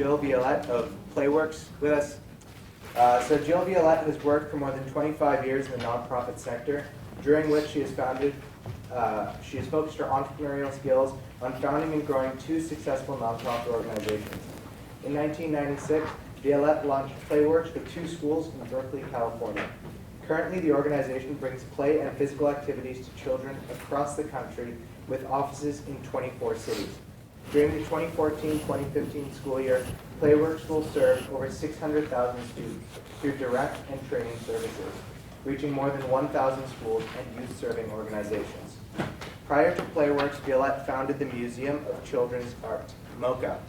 Jill Vialet of Playworks with us. So Jill Vialet has worked for more than 25 years in the nonprofit sector, during which she has focused her entrepreneurial skills on founding and growing 2 successful nonprofit organizations. In 1996, Vialet launched Playworks with 2 schools in Berkeley, California. Currently, the organization brings play and physical activities to children across the country with offices in 24 cities. During the 2014-2015 school year, Playworks will serve over 600,000 students through direct and training services, reaching more than 1,000 schools and youth-serving organizations. Prior to Playworks, Vialet founded the Museum of Children's Art, Mocha,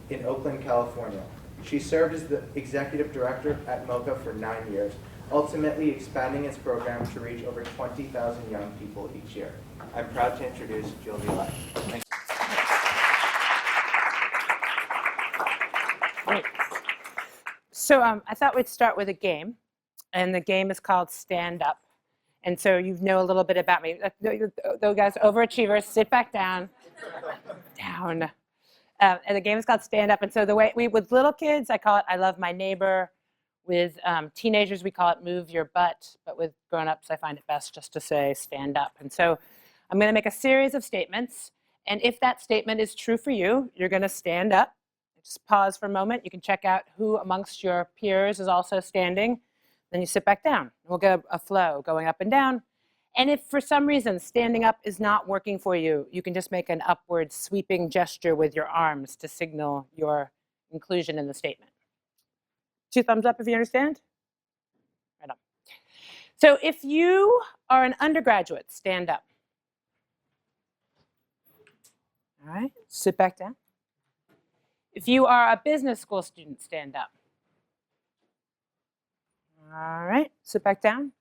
in Oakland, California. She served as the executive director at Mocha for 9 years, ultimately expanding its program to reach over 20,000 young people each year. I'm proud to introduce Jill Vialet. Thank you. Great. So I thought we'd start with a game, and the game is called Stand Up. And so you know a little bit about me. Those guys, overachievers, sit back down. Down. And the game is called Stand Up. And so the way with little kids, I call it I Love My Neighbor. With teenagers, we call it Move Your Butt. But with grown-ups, I find it best just to say stand up. And so I'm going to make a series of statements. And if that statement is true for you, you're going to stand up. Just pause for a moment. You can check out who amongst your peers is also standing. Then you sit back down. We'll get a flow going up and down. And if for some reason standing up is not working for you, you can just make an upward sweeping gesture with your arms to signal your inclusion in the statement. 2 thumbs up if you understand. Right on. So if you are an undergraduate, stand up. All right, sit back down. If you are a business school student, stand up. All right, sit back down.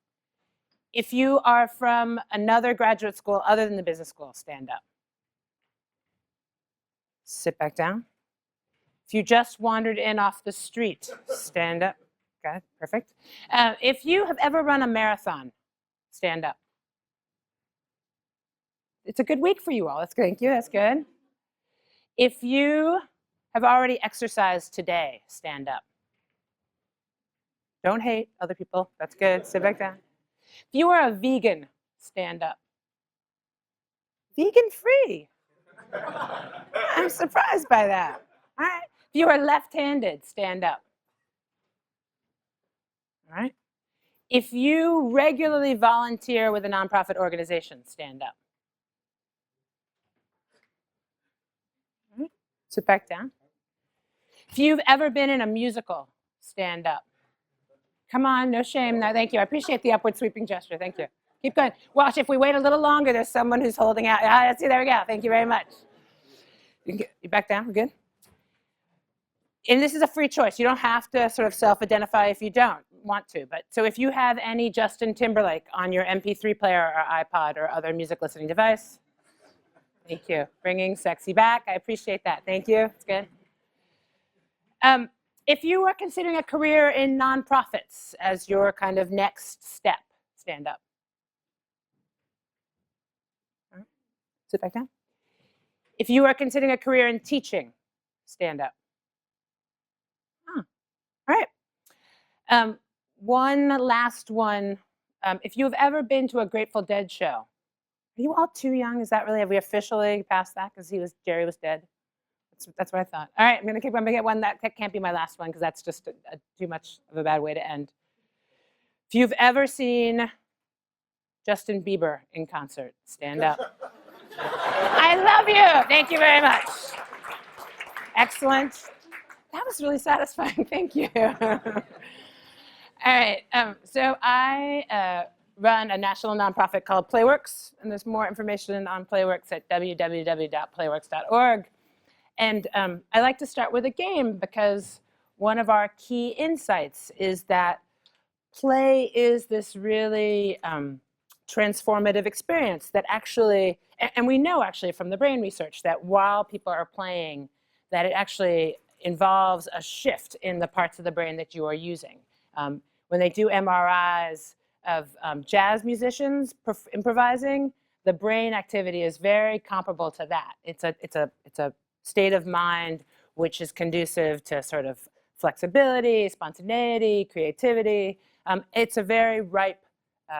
If you are from another graduate school other than the business school, stand up. Sit back down. If you just wandered in off the street, stand up. Okay, perfect. If you have ever run a marathon, stand up. It's a good week for you all. Thank you, that's good. If you have already exercised today, stand up. Don't hate other people. That's good. Sit back down. If you are a vegan, stand up. Vegan-free. I'm surprised by that. All right. If you are left-handed, stand up. All right. If you regularly volunteer with a nonprofit organization, stand up. All right. Sit back down. If you've ever been in a musical, stand up. Come on, no shame. No, thank you. I appreciate the upward sweeping gesture. Thank you. Keep going. Watch, if we wait a little longer, there's someone who's holding out. Ah, see, there we go. Thank you very much. You back down. We're good? And this is a free choice. You don't have to sort of self-identify if you don't want to. But so if you have any Justin Timberlake on your MP3 player or iPod or other music listening device, thank you. Bringing sexy back. I appreciate that. Thank you. It's good. If you are considering a career in nonprofits as your kind of next step, stand up. All right. Sit back down. If you are considering a career in teaching, stand up. All right. One last one. If you have ever been to a Grateful Dead show, are you all too young? Is that really, have we officially passed that because Jerry was dead? That's what I thought. All right, I'm going to get one. That can't be my last one because that's just too much of a bad way to end. If you've ever seen Justin Bieber in concert, stand up. I love you. Thank you very much. Excellent. That was really satisfying. Thank you. All right. So I run a national nonprofit called Playworks, and there's more information on Playworks at www.playworks.org. And I like to start with a game because one of our key insights is that play is this really transformative experience that actually, and we know actually from the brain research that while people are playing, that it actually involves a shift in the parts of the brain that you are using. When they do MRIs of jazz musicians improvising, the brain activity is very comparable to that. It's a state of mind which is conducive to sort of flexibility, spontaneity, creativity. It's a very ripe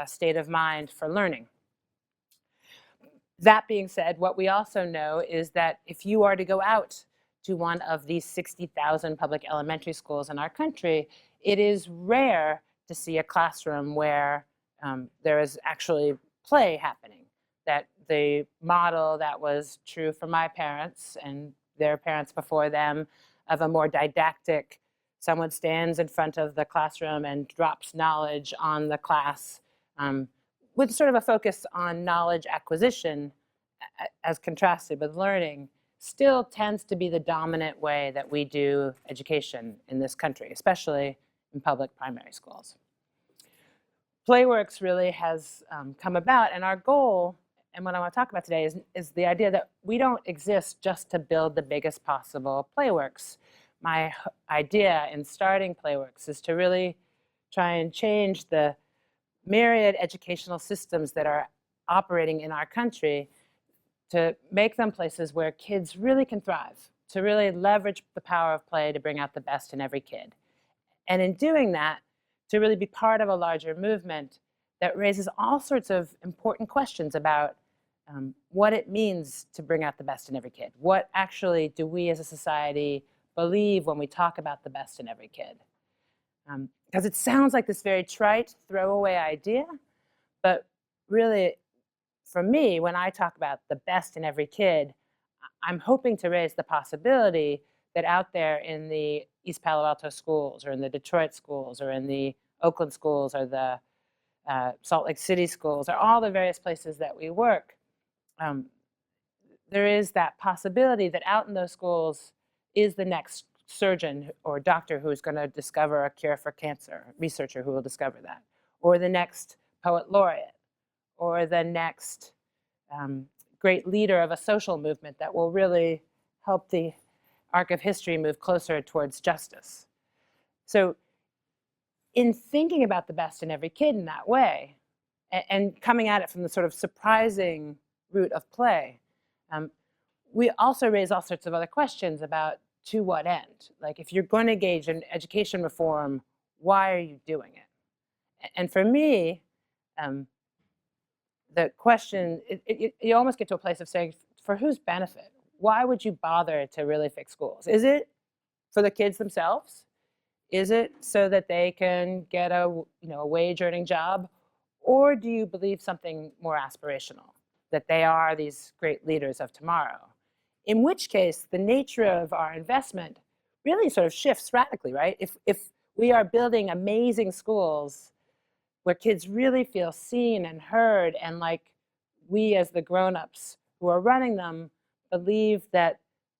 state of mind for learning. That being said, what we also know is that if you are to go out to one of these 60,000 public elementary schools in our country, it is rare to see a classroom where there is actually play happening. That the model that was true for my parents and their parents before them of a more didactic, someone stands in front of the classroom and drops knowledge on the class with sort of a focus on knowledge acquisition as contrasted with learning, still tends to be the dominant way that we do education in this country, especially in public primary schools. Playworks really has come about, and our goal, and what I want to talk about today, is the idea that we don't exist just to build the biggest possible Playworks. My idea in starting Playworks is to really try and change the myriad educational systems that are operating in our country to make them places where kids really can thrive, to really leverage the power of play to bring out the best in every kid. And in doing that, to really be part of a larger movement that raises all sorts of important questions about what it means to bring out the best in every kid. What actually do we as a society believe when we talk about the best in every kid? Because it sounds like this very trite, throwaway idea, but really, for me, when I talk about the best in every kid, I'm hoping to raise the possibility that out there in the East Palo Alto schools, or in the Detroit schools, or in the Oakland schools, or the Salt Lake City schools, or all the various places that we work, there is that possibility that out in those schools is the next surgeon or doctor who's going to discover a cure for cancer, researcher who will discover that, or the next poet laureate, or the next great leader of a social movement that will really help the arc of history move closer towards justice. So in thinking about the best in every kid in that way, and coming at it from the sort of surprising root of play, we also raise all sorts of other questions about to what end? Like, if you're going to engage in education reform, why are you doing it? And for me, the question, you almost get to a place of saying, for whose benefit? Why would you bother to really fix schools? Is it for the kids themselves? Is it so that they can get a wage-earning job? Or do you believe something more aspirational, that they are these great leaders of tomorrow? In which case, the nature of our investment really sort of shifts radically, right? If we are building amazing schools where kids really feel seen and heard, and like we as the grown-ups who are running them believe that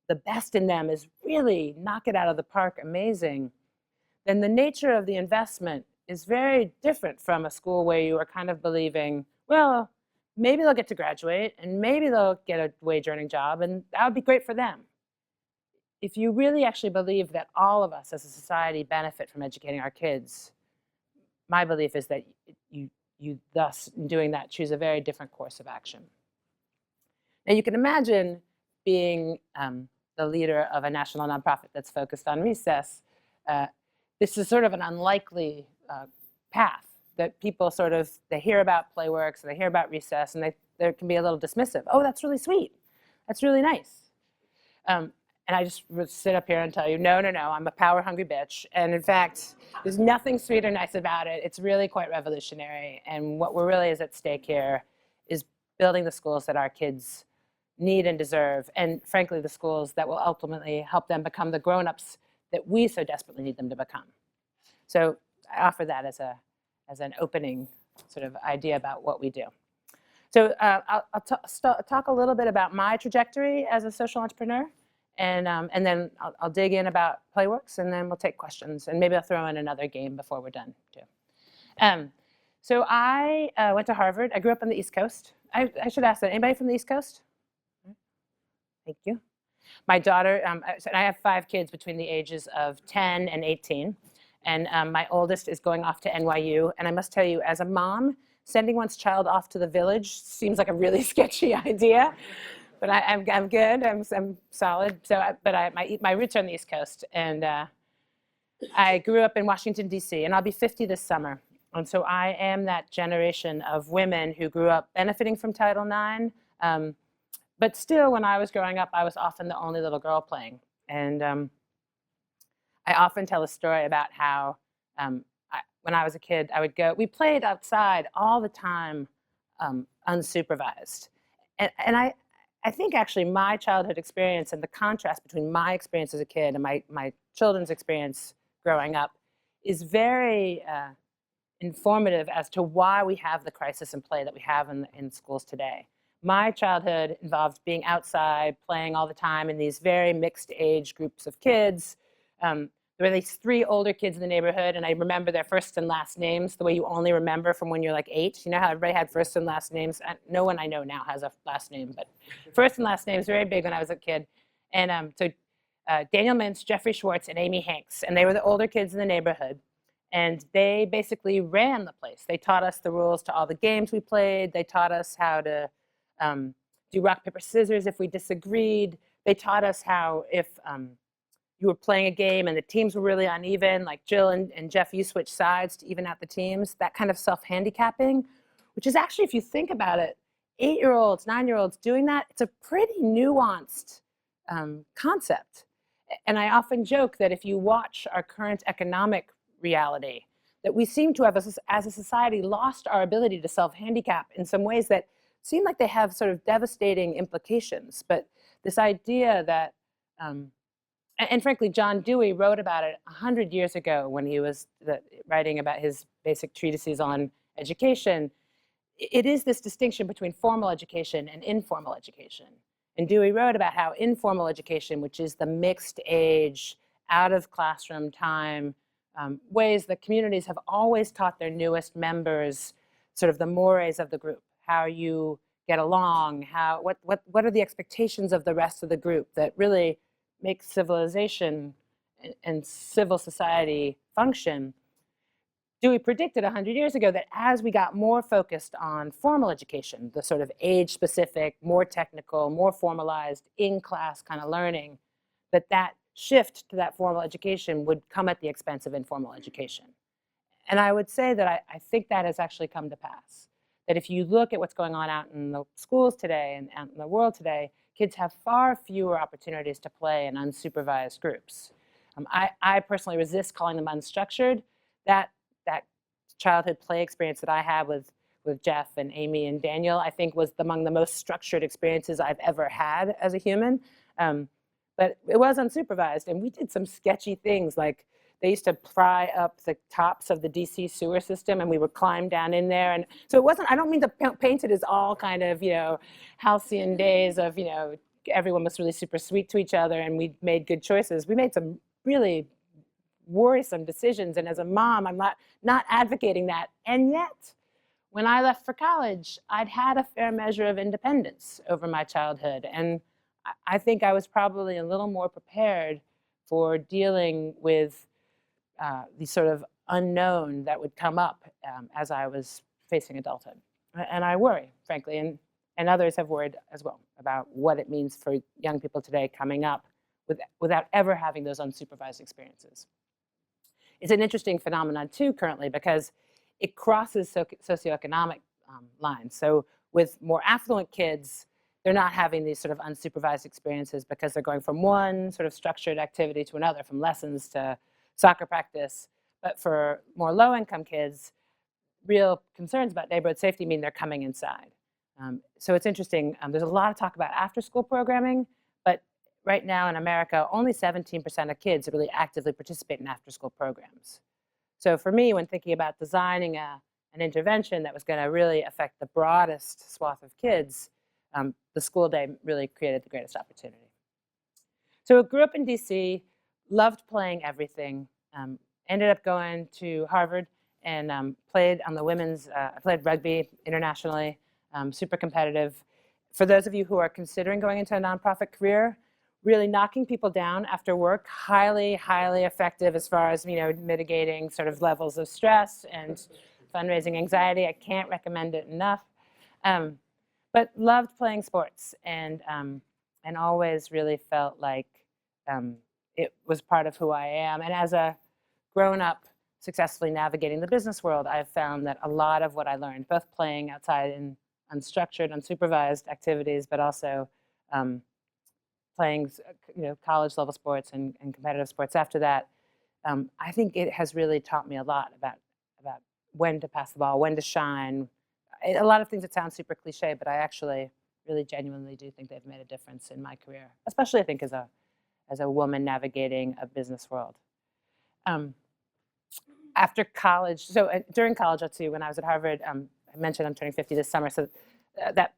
the best in them is really knock it out of the park amazing, then the nature of the investment is very different from a school where you are kind of believing, well, maybe they'll get to graduate and maybe they'll get a wage-earning job, and that would be great for them. If you really actually believe that all of us as a society benefit from educating our kids, my belief is that you thus, in doing that, choose a very different course of action. Now, you can imagine being the leader of a national nonprofit that's focused on recess. This is sort of an unlikely path that people they hear about Playworks, and they hear about recess, and they can be a little dismissive. Oh, that's really sweet. That's really nice. And I just would sit up here and tell you, no, I'm a power-hungry bitch. And in fact, there's nothing sweet or nice about it. It's really quite revolutionary. And what really is at stake here is building the schools that our kids need and deserve, and frankly, the schools that will ultimately help them become the grown-ups that we so desperately need them to become. So I offer that as an opening sort of idea about what we do. So I'll talk a little bit about my trajectory as a social entrepreneur, and then I'll dig in about Playworks, and then we'll take questions, and maybe I'll throw in another game before we're done too. So I went to Harvard. I grew up on the East Coast. I should ask that. Anybody from the East Coast? Thank you. My daughter, I have 5 kids between the ages of 10 and 18. And my oldest is going off to NYU. And I must tell you, as a mom, sending one's child off to the village seems like a really sketchy idea. but I'm good. I'm solid. So, my roots are on the East Coast, and I grew up in Washington D.C. and I'll be 50 this summer. And so I am that generation of women who grew up benefiting from Title IX. But still, when I was growing up, I was often the only little girl playing. And I often tell a story about how when I was a kid, we played outside all the time, unsupervised. And I think actually my childhood experience and the contrast between my experience as a kid and my children's experience growing up is very informative as to why we have the crisis in play that we have in schools today. My childhood involved being outside, playing all the time in these very mixed age groups of kids. There were these 3 older kids in the neighborhood, and I remember their first and last names the way you only remember from when you're like 8. You know how everybody had first and last names? No one I know now has a last name, but first and last names very big when I was a kid. And Daniel Mintz, Jeffrey Schwartz, and Amy Hanks, and they were the older kids in the neighborhood. And they basically ran the place. They taught us the rules to all the games we played. They taught us how to do rock, paper, scissors if we disagreed. They taught us how if you were playing a game and the teams were really uneven, like Jill and Jeff, you switch sides to even out the teams, that kind of self-handicapping, which is actually, if you think about it, 8-year-olds, 9-year-olds doing that, it's a pretty nuanced concept. And I often joke that if you watch our current economic reality, that we seem to have, as a society, lost our ability to self-handicap in some ways that seem like they have sort of devastating implications. But this idea that, and frankly, John Dewey wrote about it 100 years ago when he was writing about his basic treatises on education. It is this distinction between formal education and informal education. And Dewey wrote about how informal education, which is the mixed age, out of classroom time, ways that communities have always taught their newest members sort of the mores of the group, how you get along, what are the expectations of the rest of the group that really make civilization and civil society function. Dewey predicted 100 years ago that as we got more focused on formal education, the sort of age-specific, more technical, more formalized, in-class kind of learning, that shift to that formal education would come at the expense of informal education. And I would say that I think that has actually come to pass. That if you look at what's going on out in the schools today and out in the world today, kids have far fewer opportunities to play in unsupervised groups. I personally resist calling them unstructured. That childhood play experience that I had with Jeff and Amy and Daniel, I think was among the most structured experiences I've ever had as a human. But it was unsupervised, and we did some sketchy things, like they used to pry up the tops of the DC sewer system, and we would climb down in there. And so it wasn't, I don't mean to paint it as all kind of, halcyon days of, everyone was really super sweet to each other and we made good choices. We made some really worrisome decisions, and as a mom, I'm not advocating that. And yet, when I left for college, I'd had a fair measure of independence over my childhood, and I think I was probably a little more prepared for dealing with the sort of unknown that would come up as I was facing adulthood. And I worry, frankly, and others have worried as well about what it means for young people today coming up without ever having those unsupervised experiences. It's an interesting phenomenon, too, currently, because it crosses socioeconomic lines. So with more affluent kids, they're not having these sort of unsupervised experiences because they're going from one sort of structured activity to another, from lessons to soccer practice. But for more low-income kids, real concerns about neighborhood safety mean they're coming inside. So it's interesting. There's a lot of talk about after-school programming, but right now in America, only 17% of kids really actively participate in after-school programs. So for me, when thinking about designing an intervention that was going to really affect the broadest swath of kids, the school day really created the greatest opportunity. So I grew up in DC, loved playing everything, ended up going to Harvard and played on the women's, I played rugby internationally, super competitive. For those of you who are considering going into a nonprofit career, really knocking people down after work, highly, highly effective as far as mitigating sort of levels of stress and fundraising anxiety. I can't recommend it enough. but loved playing sports and always really felt like it was part of who I am. And as a grown-up successfully navigating the business world, I've found that a lot of what I learned, both playing outside in unstructured, unsupervised activities, but also playing college-level sports and competitive sports after that, I think it has really taught me a lot about when to pass the ball, when to shine. A lot of things that sound super cliche, but I actually really genuinely do think they've made a difference in my career, especially I think as a woman navigating a business world. After college, during college, let's see, when I was at Harvard, I mentioned I'm turning 50 this summer, so that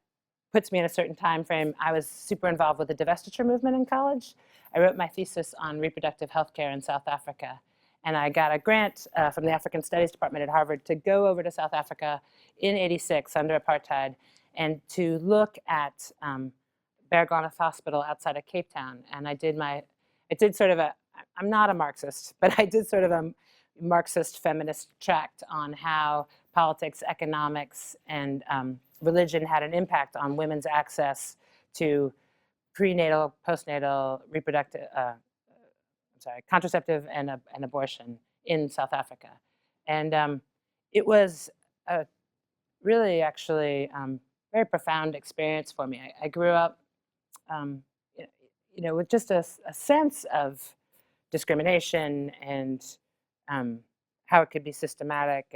puts me in a certain time frame. I was super involved with the divestiture movement in college. I wrote my thesis on reproductive health care in South Africa. And I got a grant from the African Studies Department at Harvard to go over to South Africa in '86 under apartheid and to look at Bergonief Hospital outside of Cape Town. And I did sort of I'm not a Marxist, but I did sort of a Marxist feminist tract on how politics, economics, and religion had an impact on women's access to prenatal, postnatal, contraceptive and abortion in South Africa. And it was a really actually very profound experience for me. I grew up with just a sense of discrimination and how it could be systematic.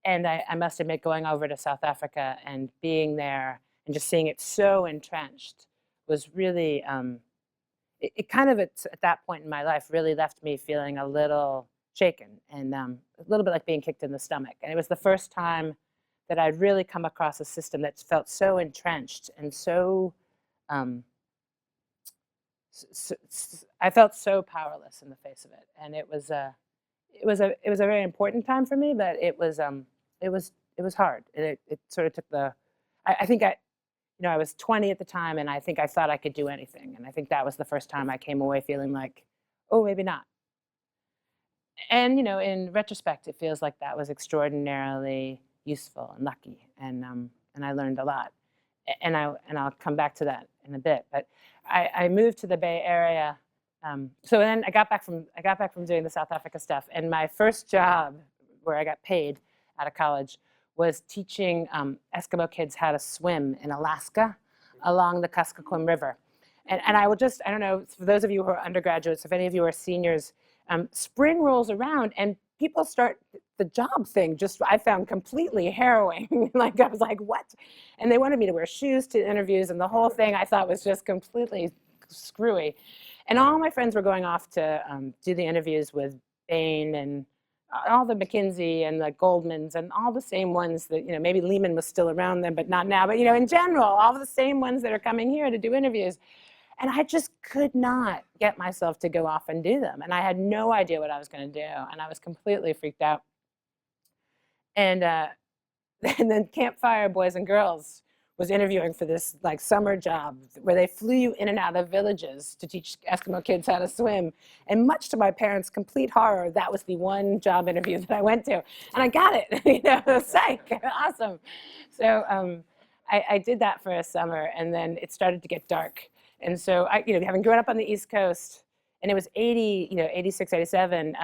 And I must admit, going over to South Africa and being there and just seeing it so entrenched was really, it kind of at that point in my life really left me feeling a little shaken and a little bit like being kicked in the stomach. And it was the first time that I'd really come across a system that felt so entrenched and so, I felt so powerless in the face of it. And it was a very important time for me, but it was hard. It sort of took I think I was 20 at the time, and I think I thought I could do anything. And I think that was the first time I came away feeling like, oh, maybe not. And, in retrospect, it feels like that was extraordinarily useful and lucky. And I learned a lot. And I'll come back to that in a bit. But I moved to the Bay Area. So then I got back from doing the South Africa stuff. And my first job where I got paid out of college was teaching Eskimo kids how to swim in Alaska along the Kuskokwim River. And I don't know, for those of you who are undergraduates, if any of you are seniors, spring rolls around and people start the job thing, I found completely harrowing. Like, I was like, what? And they wanted me to wear shoes to interviews, and the whole thing I thought was just completely screwy. And all my friends were going off to do the interviews with Bain and all the McKinsey and the Goldmans and all the same ones that, maybe Lehman was still around then, but not now. But, in general, all the same ones that are coming here to do interviews. And I just could not get myself to go off and do them. And I had no idea what I was going to do. And I was completely freaked out. And then Campfire Boys and Girls was interviewing for this summer job where they flew you in and out of villages to teach Eskimo kids how to swim. And much to my parents' complete horror, that was the one job interview that I went to. And I got it, psych, awesome. So I did that for a summer, and then it started to get dark. And so having grown up on the East Coast, and it was 86, 87,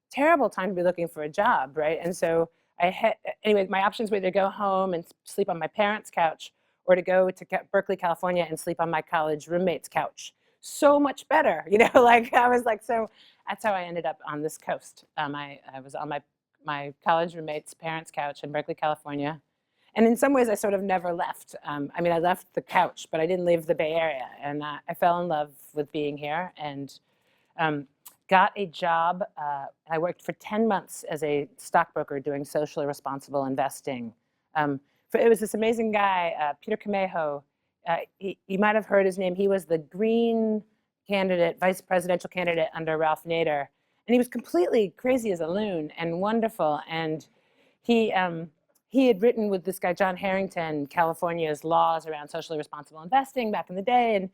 terrible time to be looking for a job, right? And so my options were to go home and sleep on my parents' couch, or to go to Berkeley, California, and sleep on my college roommate's couch. So much better, I was like, so that's how I ended up on this coast. I was on my college roommate's parents' couch in Berkeley, California. And in some ways, I sort of never left. I left the couch, but I didn't leave the Bay Area. And I fell in love with being here and got a job. I worked for 10 months as a stockbroker doing socially responsible investing. It was this amazing guy, Peter Camejo. You might have heard his name. He was the Green candidate, vice presidential candidate under Ralph Nader. And he was completely crazy as a loon and wonderful. And he had written with this guy, John Harrington, California's laws around socially responsible investing back in the day.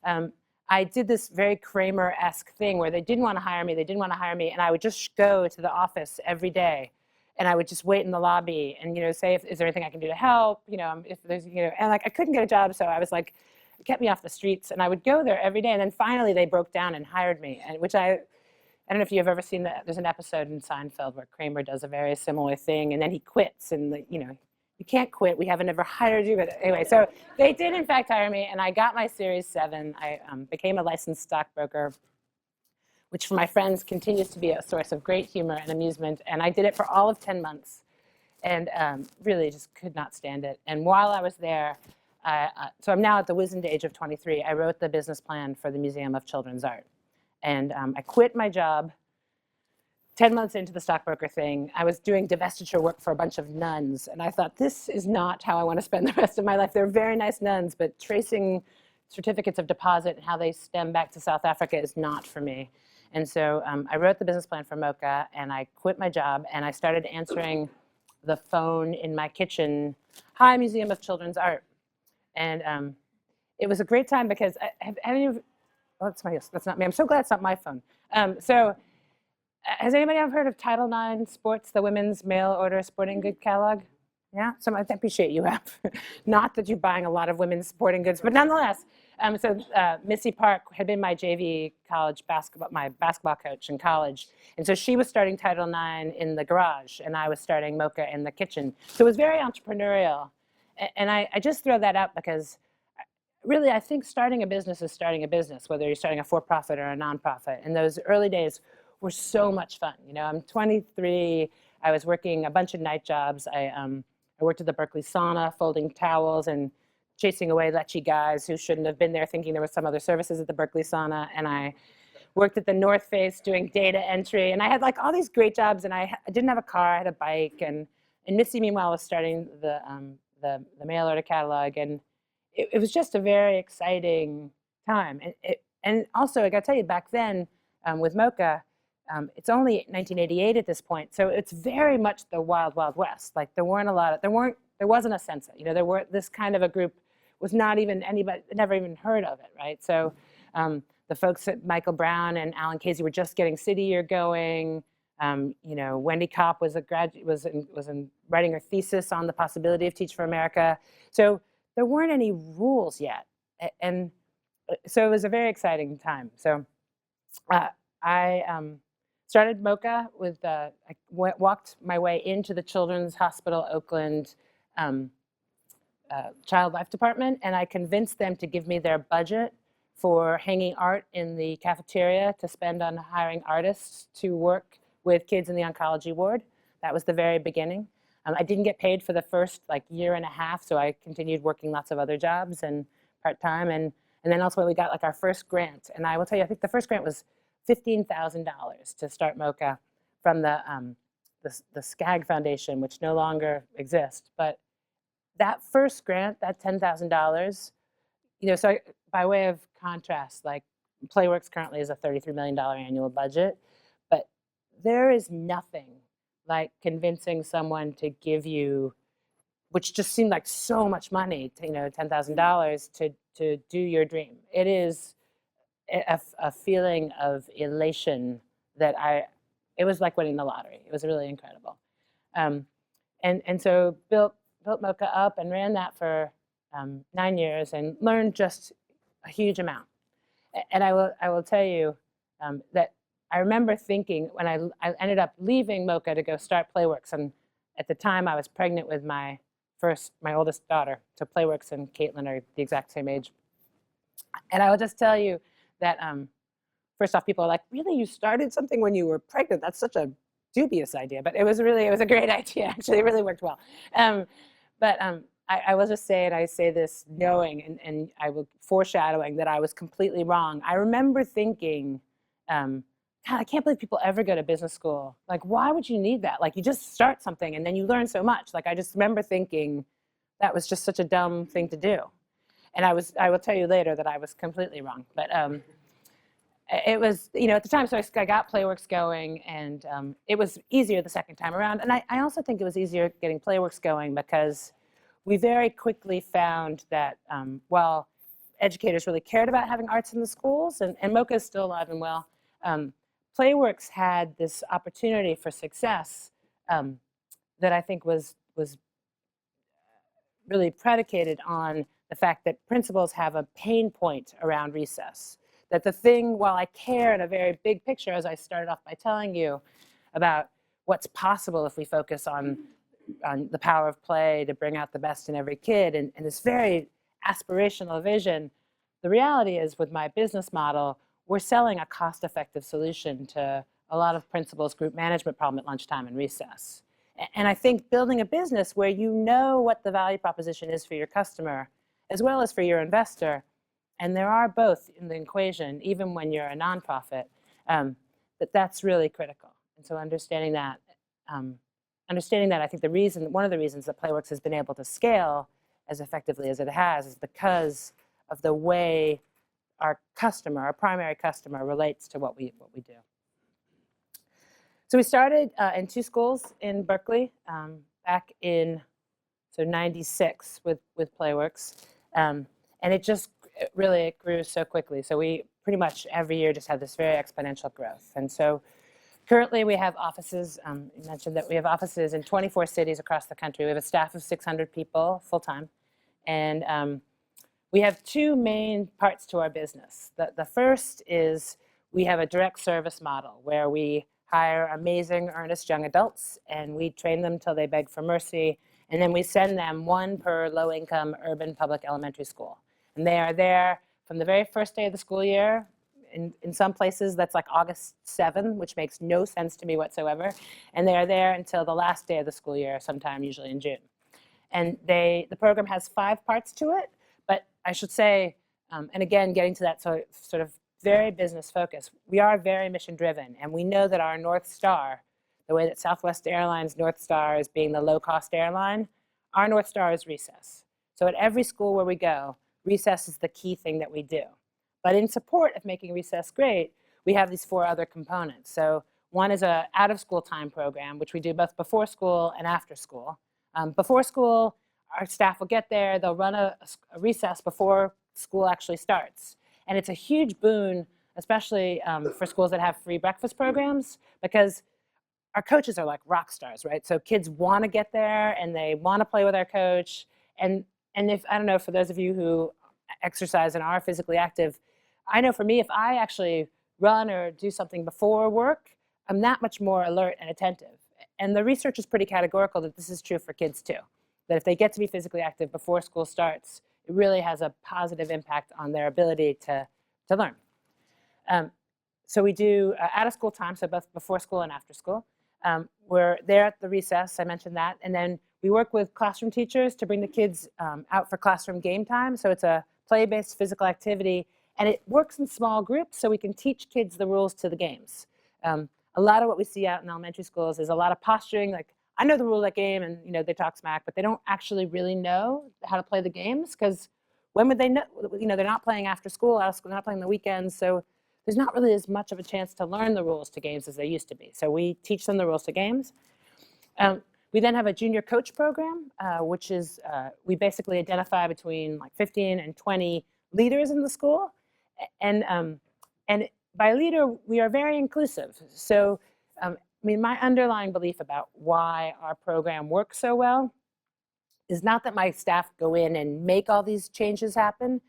And I did this very Kramer-esque thing where they didn't want to hire me, and I would just go to the office every day and I would just wait in the lobby and, say, is there anything I can do to help? If there's, and like I couldn't get a job, so I was like, it kept me off the streets, and I would go there every day. And then finally they broke down and hired me, and which I don't know if you've ever seen that. There's an episode in Seinfeld where Kramer does a very similar thing, and then he quits, and you can't quit. We haven't ever hired you, but anyway, so they did in fact hire me, and I got my Series 7. I became a licensed stockbroker, which for my friends continues to be a source of great humor and amusement. And I did it for all of 10 months and really just could not stand it. And while I was there, so I'm now at the wizened age of 23, I wrote the business plan for the Museum of Children's Art. And I quit my job 10 months into the stockbroker thing. I was doing divestiture work for a bunch of nuns. And I thought, this is not how I want to spend the rest of my life. They're very nice nuns, but tracing certificates of deposit and how they stem back to South Africa is not for me. And so I wrote the business plan for Mocha, and I quit my job, and I started answering the phone in my kitchen. Hi, Museum of Children's Art. And it was a great time because that's not me. I'm so glad it's not my phone. So has anybody ever heard of Title IX Sports, the women's mail order sporting good catalog? Yeah, so I appreciate you have. Not that you're buying a lot of women's sporting goods, but nonetheless. So Missy Park had been my JV college my basketball coach in college. And so she was starting Title IX in the garage, and I was starting Mocha in the kitchen. So it was very entrepreneurial. And I just throw that out because really I think starting a business is starting a business, whether you're starting a for-profit or a nonprofit. And those early days were so much fun. I'm 23. I was working a bunch of night jobs. I worked at the Berkeley sauna, folding towels and chasing away lechy guys who shouldn't have been there, thinking there was some other services at the Berkeley sauna. And I worked at the North Face doing data entry. And I had like all these great jobs, and I didn't have a car, I had a bike. And Missy, meanwhile, was starting the mail order catalog. And it was just a very exciting time. And also, I got to tell you, back then with Mocha, it's only 1988 at this point, so it's very much the wild, wild west. Like there wasn't a census. This kind of a group was not even anybody, never even heard of it, right? So the folks at Michael Brown and Alan Casey were just getting City Year going. Wendy Kopp was writing her thesis on the possibility of Teach for America. So there weren't any rules yet, and so it was a very exciting time. So I started Mocha with, I walked my way into the Children's Hospital Oakland Child Life Department, and I convinced them to give me their budget for hanging art in the cafeteria to spend on hiring artists to work with kids in the oncology ward. That was the very beginning. I didn't get paid for the first year and a half, so I continued working lots of other jobs and part-time. And then also we got our first grant. And I will tell you, I think the first grant was $15,000 to start Mocha from the SCAG Foundation, which no longer exists. But that first grant, that $10,000, so by way of contrast, Playworks currently is a $33 million annual budget, but there is nothing like convincing someone to give you, which just seemed like so much money, $10,000 to do your dream. It is a feeling of elation that it was like winning the lottery. It was really incredible. And so built Mocha up and ran that for 9 years and learned just a huge amount. And I will tell you that I remember thinking when I ended up leaving Mocha to go start Playworks, and at the time I was pregnant with my oldest daughter. So Playworks and Caitlin are the exact same age. And I will just tell you that first off, people are like, really, you started something when you were pregnant? That's such a dubious idea. But it was a great idea, actually. It really worked well. But I will just say, and I say this knowing, and I will foreshadowing that I was completely wrong. I remember thinking, God, I can't believe people ever go to business school. Why would you need that? You just start something and then you learn so much. I just remember thinking that was just such a dumb thing to do. And I will tell you later that I was completely wrong. But it was, at the time, so I got Playworks going, and it was easier the second time around. And I also think it was easier getting Playworks going because we very quickly found that while educators really cared about having arts in the schools, and Mocha is still alive and well, Playworks had this opportunity for success that I think was really predicated on the fact that principals have a pain point around recess. That the thing, while I care in a very big picture, as I started off by telling you about what's possible if we focus on the power of play to bring out the best in every kid, and this very aspirational vision, the reality is with my business model, we're selling a cost-effective solution to a lot of principals' group management problem at lunchtime and recess. And I think building a business where you know what the value proposition is for your customer, as well as for your investor, and there are both in the equation, even when you're a nonprofit, that's really critical. And so understanding that, I think one of the reasons that Playworks has been able to scale as effectively as it has is because of the way our primary customer, relates to what we do. So we started in 2 schools in Berkeley back in 96 with Playworks, and it really grew so quickly. So we pretty much every year just had this very exponential growth. And so currently we have offices, you mentioned that we have offices in 24 cities across the country. We have a staff of 600 people full-time, and we have 2 main parts to our business. The first is we have a direct service model where we hire amazing, earnest young adults, and we train them till they beg for mercy, and then we send them 1 per low-income urban public elementary school. And they are there from the very first day of the school year. In some places, that's like August 7, which makes no sense to me whatsoever. And they are there until the last day of the school year, sometime usually in June. And the program has 5 parts to it, but I should say, and again, getting to that sort of very business focus, we are very mission driven, and we know that our North Star, the way that Southwest Airlines' North Star is being the low-cost airline, our North Star is recess. So at every school where we go, recess is the key thing that we do. But in support of making recess great, we have these 4 other components. So one is an out-of-school time program, which we do both before school and after school. Before school, our staff will get there, they'll run a recess before school actually starts. And it's a huge boon, especially for schools that have free breakfast programs, because our coaches are like rock stars, right? So kids want to get there and they want to play with our coach. And if, I don't know, for those of you who exercise and are physically active, I know for me, if I actually run or do something before work, I'm that much more alert and attentive. And the research is pretty categorical that this is true for kids too, that if they get to be physically active before school starts, it really has a positive impact on their ability to learn. So we do out-of-school time, so both before school and after school. We're there at the recess, I mentioned that, and then we work with classroom teachers to bring the kids out for classroom game time. So it's a play-based physical activity, and it works in small groups so we can teach kids the rules to the games. A lot of what we see out in elementary schools is a lot of posturing, like, I know the rule of that game, and they talk smack, but they don't actually really know how to play the games, because when would they know? They're not playing after school, out of school, not playing the weekends, so there's not really as much of a chance to learn the rules to games as there used to be. So we teach them the rules to games. We then have a junior coach program, which is we basically identify between like 15 and 20 leaders in the school, and by leader we are very inclusive. So. My underlying belief about why our program works so well is not that my staff go in and make all these changes happen.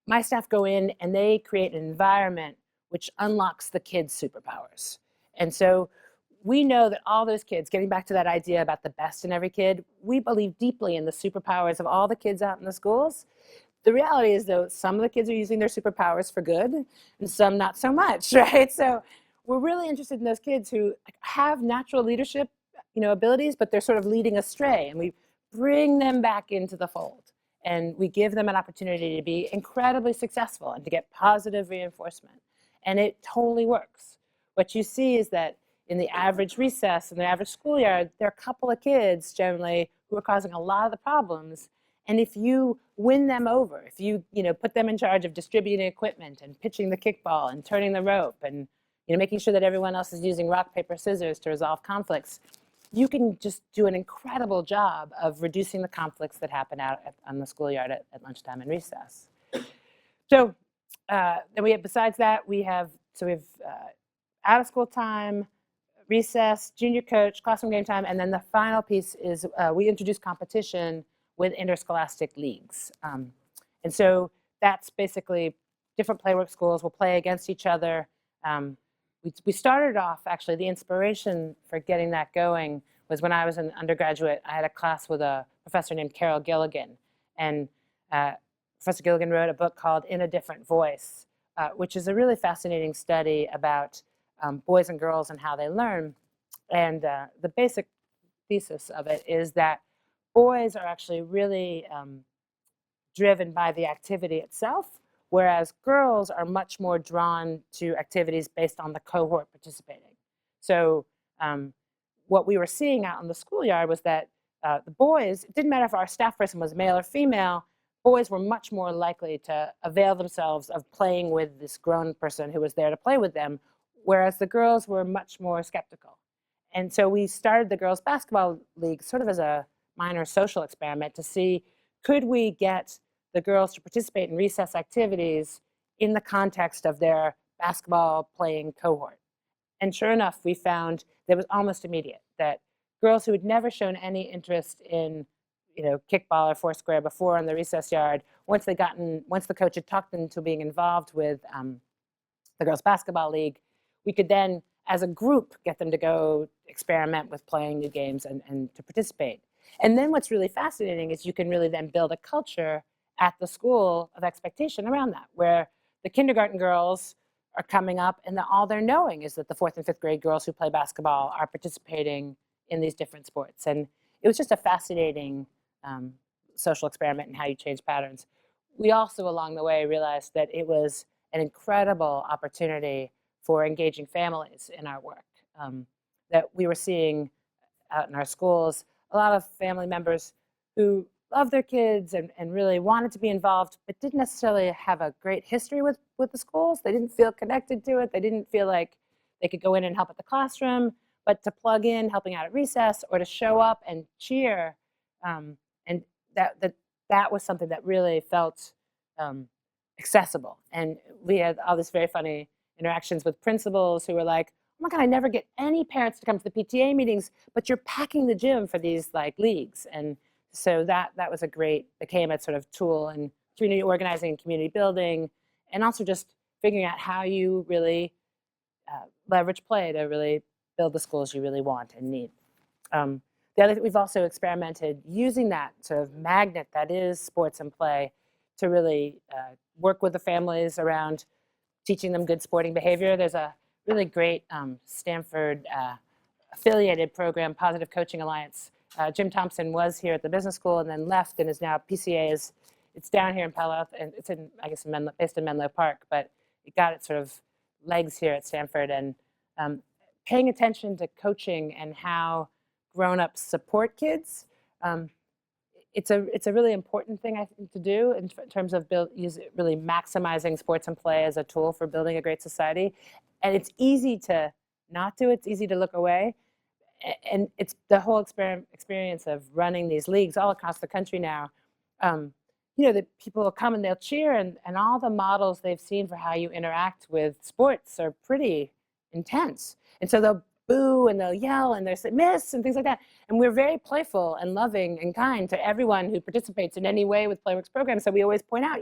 My staff go in and they create an environment which unlocks the kids' superpowers. And so we know that all those kids, getting back to that idea about the best in every kid, we believe deeply in the superpowers of all the kids out in the schools. The reality is, though, some of the kids are using their superpowers for good and some not so much, right? So we're really interested in those kids who have natural leadership, abilities, but they're sort of leading astray, and we bring them back into the fold, and we give them an opportunity to be incredibly successful and to get positive reinforcement, and it totally works. What you see is that in the average recess, in the average schoolyard, there are a couple of kids generally who are causing a lot of the problems, and if you win them over, if you put them in charge of distributing equipment and pitching the kickball and turning the rope and making sure that everyone else is using rock, paper, scissors to resolve conflicts, you can just do an incredible job of reducing the conflicts that happen out on the schoolyard at lunchtime and recess. So then besides that, we have out of school time, recess, junior coach, classroom game time, and then the final piece is we introduce competition with interscholastic leagues. And so that's basically different Playworks schools will play against each other. We started off, actually, the inspiration for getting that going was when I was an undergraduate. I had a class with a professor named Carol Gilligan. And Professor Gilligan wrote a book called In a Different Voice, which is a really fascinating study about boys and girls and how they learn. And the basic thesis of it is that boys are actually really driven by the activity itself, whereas girls are much more drawn to activities based on the cohort participating. So what we were seeing out in the schoolyard was that the boys, it didn't matter if our staff person was male or female, boys were much more likely to avail themselves of playing with this grown person who was there to play with them, whereas the girls were much more skeptical. And so we started the girls' basketball league sort of as a minor social experiment to see, could we get the girls to participate in recess activities in the context of their basketball playing cohort? And sure enough, we found that it was almost immediate, that girls who had never shown any interest in kickball or foursquare before in the recess yard, once the coach had talked them into being involved with the girls' basketball league, we could then, as a group, get them to go experiment with playing new games and to participate. And then what's really fascinating is you can really then build a culture at the school of expectation around that, where the kindergarten girls are coming up and all they're knowing is that the 4th and 5th grade girls who play basketball are participating in these different sports. And it was just a fascinating social experiment in how you change patterns. We also, along the way, realized that it was an incredible opportunity for engaging families in our work. That we were seeing out in our schools a lot of family members who loved their kids and really wanted to be involved, but didn't necessarily have a great history with the schools. They didn't feel connected to it. They didn't feel like they could go in and help at the classroom, but to plug in, helping out at recess, or to show up and cheer. And that was something that really felt accessible. And we had all these very funny interactions with principals who were like, oh my God, I never get any parents to come to the PTA meetings, but you're packing the gym for these leagues. And so that became a sort of tool in community organizing and community building, and also just figuring out how you really leverage play to really build the schools you really want and need. The other thing, we've also experimented using that sort of magnet that is sports and play to really work with the families around teaching them good sporting behavior. There's a really great Stanford affiliated program, Positive Coaching Alliance. Jim Thompson was here at the business school and then left and is now PCA. It's down here in Palo Alto, and it's based in Menlo Park, but it got its sort of legs here at Stanford. And paying attention to coaching and how grown-ups support kids, it's a really important thing, I think, to do in terms of really maximizing sports and play as a tool for building a great society. And it's easy to not do it. It's easy to look away. And it's the whole experience of running these leagues all across the country now. That people will come and they'll cheer, and all the models they've seen for how you interact with sports are pretty intense. And so they'll boo and they'll yell and they'll say miss and things like that. And we're very playful and loving and kind to everyone who participates in any way with Playworks programs. So we always point out,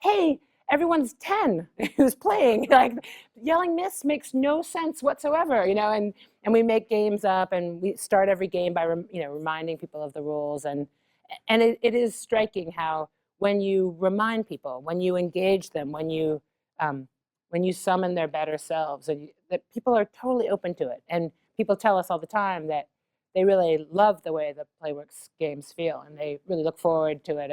hey, everyone's 10 who's playing. Yelling miss makes no sense whatsoever, and we make games up, and we start every game by reminding people of the rules. And it is striking how when you remind people, when you engage them, when you summon their better selves, and that people are totally open to it. And people tell us all the time that they really love the way the Playworks games feel, and they really look forward to it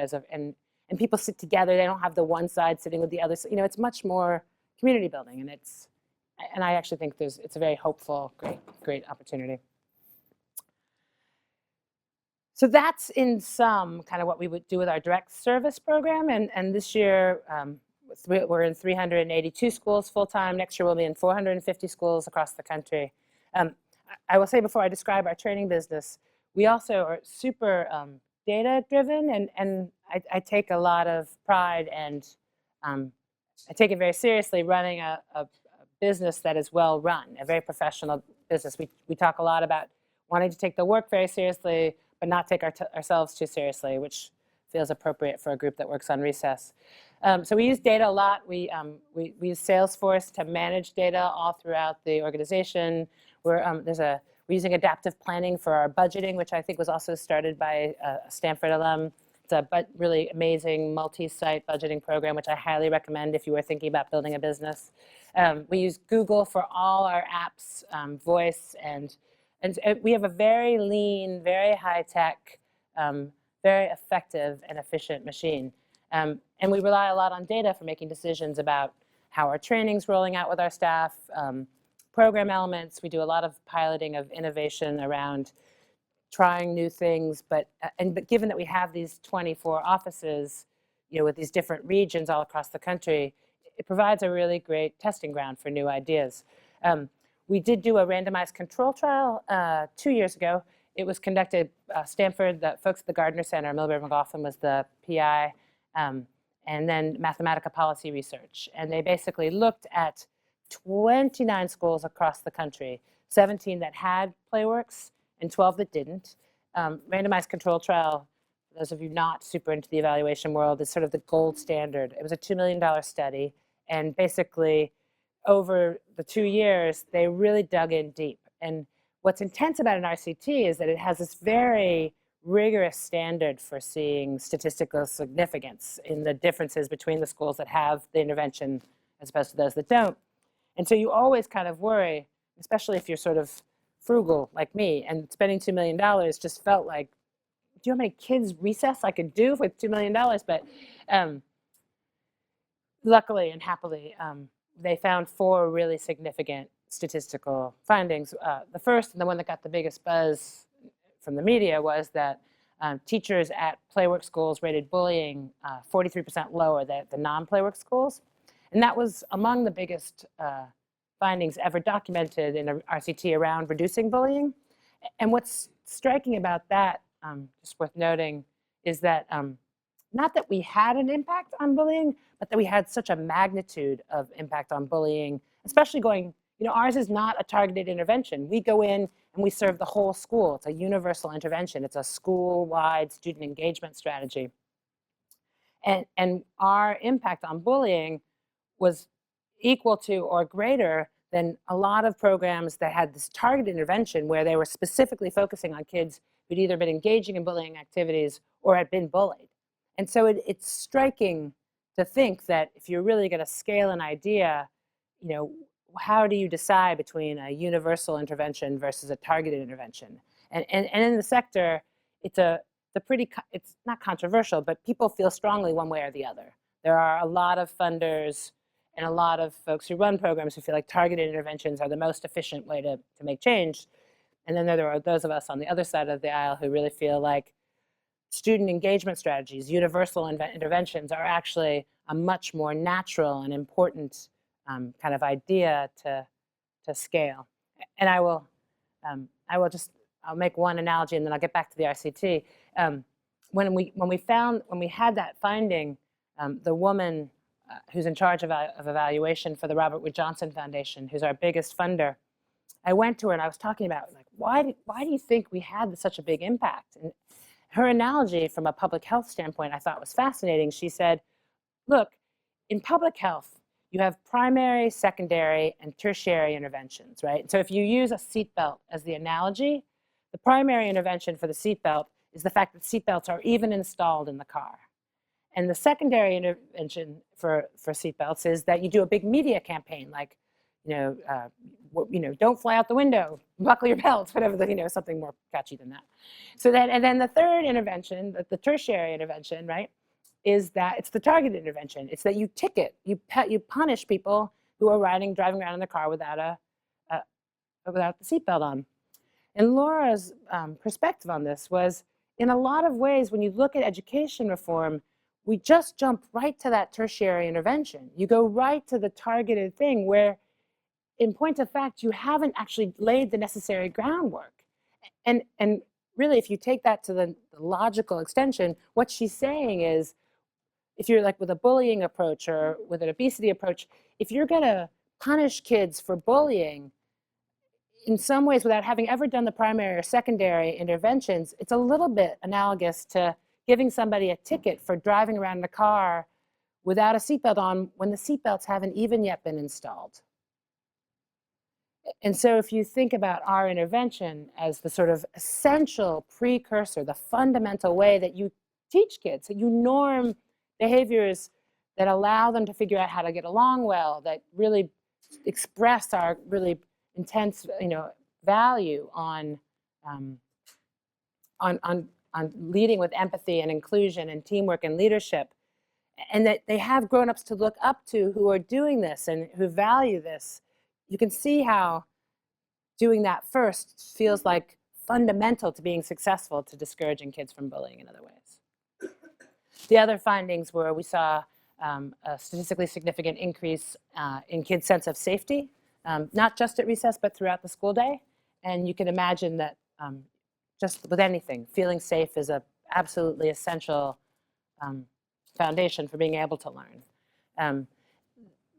and people sit together. They don't have the one side sitting with the other. It's much more community building, and I actually think it's a very hopeful, great opportunity. So that's in sum kind of what we would do with our direct service program. And this year we're in 382 schools full-time. Next year we'll be in 450 schools across the country. I will say before I describe our training business, we also are super data-driven, and I take a lot of pride, and I take it very seriously running a business that is well run, a very professional business. We talk a lot about wanting to take the work very seriously, but not take ourselves too seriously, which feels appropriate for a group that works on recess. So we use data a lot. We use Salesforce to manage data all throughout the organization. We're using adaptive planning for our budgeting, which I think was also started by a Stanford alum. It's a really amazing multi-site budgeting program, which I highly recommend if you are thinking about building a business. We use Google for all our apps, voice, and we have a very lean, very high-tech, very effective and efficient machine. And we rely a lot on data for making decisions about how our training's rolling out with our staff, program elements. We do a lot of piloting of innovation around trying new things, but given that we have these 24 offices, with these different regions all across the country, it provides a really great testing ground for new ideas. We did do a randomized control trial 2 years ago. It was conducted Stanford, the folks at the Gardner Center, Milburn McLaughlin was the PI, and then Mathematica Policy Research. And they basically looked at 29 schools across the country, 17 that had Playworks and 12 that didn't. Randomized control trial, for those of you not super into the evaluation world, is sort of the gold standard. It was a $2 million study, and basically over the 2 years, they really dug in deep. And what's intense about an RCT is that it has this very rigorous standard for seeing statistical significance in the differences between the schools that have the intervention as opposed to those that don't. And so you always kind of worry, especially if you're sort of frugal like me, and spending $2 million just felt like, do you know how many kids' recess I could do with $2 million? But luckily and happily, they found 4 really significant statistical findings. The first, and the one that got the biggest buzz from the media, was that teachers at Playworks schools rated bullying 43% lower than the non-Playworks schools. And that was among the biggest findings ever documented in an RCT around reducing bullying. And what's striking about that, just worth noting, is that not that we had an impact on bullying, but that we had such a magnitude of impact on bullying, especially going, ours is not a targeted intervention. We go in and we serve the whole school. It's a universal intervention. It's a school-wide student engagement strategy. And our impact on bullying was equal to or greater than a lot of programs that had this targeted intervention where they were specifically focusing on kids who'd either been engaging in bullying activities or had been bullied. And so it's striking to think that if you're really going to scale an idea, how do you decide between a universal intervention versus a targeted intervention? And in the sector, it's not controversial, but people feel strongly one way or the other. There are a lot of funders and a lot of folks who run programs who feel like targeted interventions are the most efficient way to make change. And then there are those of us on the other side of the aisle who really feel like student engagement strategies, universal interventions, are actually a much more natural and important kind of idea to scale. And I'll make one analogy and then I'll get back to the RCT. When we had that finding, the woman who's in charge of evaluation for the Robert Wood Johnson Foundation, who's our biggest funder, I went to her and I was talking about, like, why do you think we had such a big impact? And her analogy from a public health standpoint I thought was fascinating. She said, look, in public health, you have primary, secondary, and tertiary interventions, right? So if you use a seatbelt as the analogy, the primary intervention for the seatbelt is the fact that seatbelts are even installed in the car. And the secondary intervention for seatbelts is that you do a big media campaign, like, don't fly out the window, buckle your belts, whatever, something more catchy than that. And then the third intervention, the tertiary intervention, right, is that it's the targeted intervention. It's that you ticket, you punish people who are driving around in the car without the seatbelt on. And Laura's perspective on this was, in a lot of ways, when you look at education reform, we just jump right to that tertiary intervention. You go right to the targeted thing where, in point of fact, you haven't actually laid the necessary groundwork. And really, if you take that to the logical extension, what she's saying is, if you're like with a bullying approach or with an obesity approach, if you're going to punish kids for bullying, in some ways, without having ever done the primary or secondary interventions, it's a little bit analogous to giving somebody a ticket for driving around in a car without a seatbelt on when the seatbelts haven't even yet been installed. And so if you think about our intervention as the sort of essential precursor, the fundamental way that you teach kids, that you norm behaviors that allow them to figure out how to get along well, that really express our really intense, value on leading with empathy and inclusion and teamwork and leadership, and that they have grown-ups to look up to who are doing this and who value this. You can see how doing that first feels like fundamental to being successful, to discouraging kids from bullying in other ways. The other findings were we saw a statistically significant increase in kids' sense of safety, not just at recess, but throughout the school day. And you can imagine that just with anything, feeling safe is a absolutely essential foundation for being able to learn.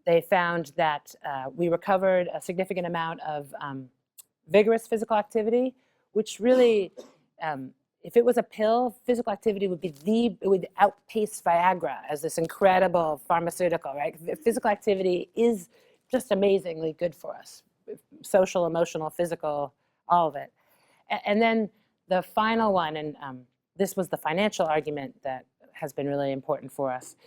They found that we recovered a significant amount of vigorous physical activity, which really, if it was a pill, physical activity would be it would outpace Viagra as this incredible pharmaceutical, right? Physical activity is just amazingly good for us, social, emotional, physical, all of it. And then the final one, and this was the financial argument that has been really important for us.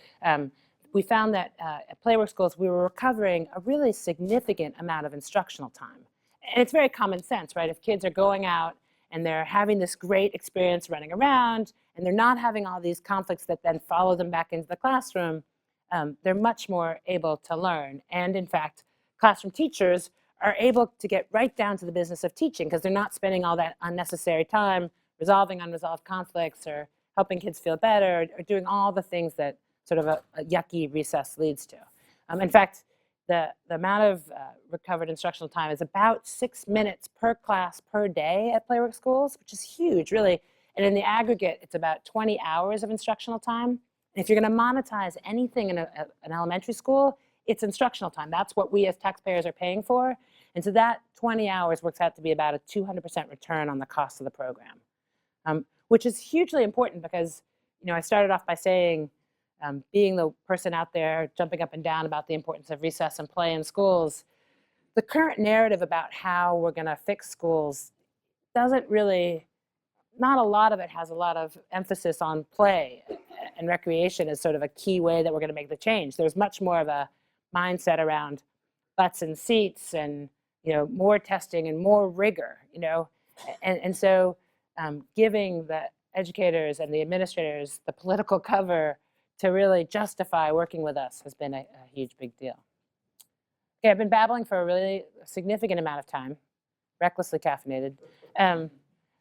We found that at Playworks schools, we were recovering a really significant amount of instructional time. And it's very common sense, right? If kids are going out and they're having this great experience running around, and they're not having all these conflicts that then follow them back into the classroom, they're much more able to learn. And in fact, classroom teachers are able to get right down to the business of teaching because they're not spending all that unnecessary time resolving unresolved conflicts or helping kids feel better or doing all the things that sort of a yucky recess leads to. In fact, the amount of recovered instructional time is about 6 minutes per class per day at Playworks schools, which is huge, really. And in the aggregate, it's about 20 hours of instructional time. And if you're going to monetize anything in an elementary school, it's instructional time. That's what we as taxpayers are paying for. And so that 20 hours works out to be about a 200% return on the cost of the program, which is hugely important because, I started off by saying being the person out there jumping up and down about the importance of recess and play in schools, the current narrative about how we're going to fix schools doesn't really, not a lot of it has a lot of emphasis on play and recreation as sort of a key way that we're going to make the change. There's much more of a mindset around butts and seats and more testing and more rigor, and so giving the educators and the administrators the political cover to really justify working with us has been a huge, big deal. Okay, I've been babbling for a really significant amount of time, recklessly caffeinated.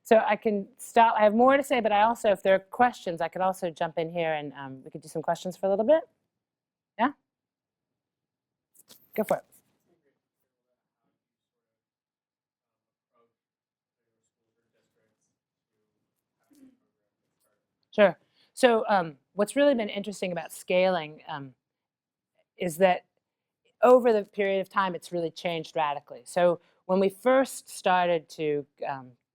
So I can stop. I have more to say, but I also, if there are questions, I could also jump in here and we could do some questions for a little bit. Yeah? Go for it. Sure. So what's really been interesting about scaling is that over the period of time, it's really changed radically. So when we first started to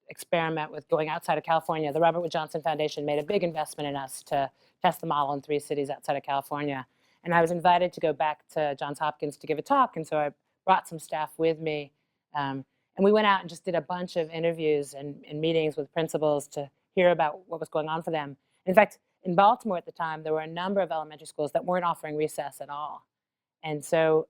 experiment with going outside of California, the Robert Wood Johnson Foundation made a big investment in us to test the model in 3 cities outside of California. And I was invited to go back to Johns Hopkins to give a talk, and so I brought some staff with me. And we went out and just did a bunch of interviews and meetings with principals to hear about what was going on for them. In fact, in Baltimore at the time, there were a number of elementary schools that weren't offering recess at all. And so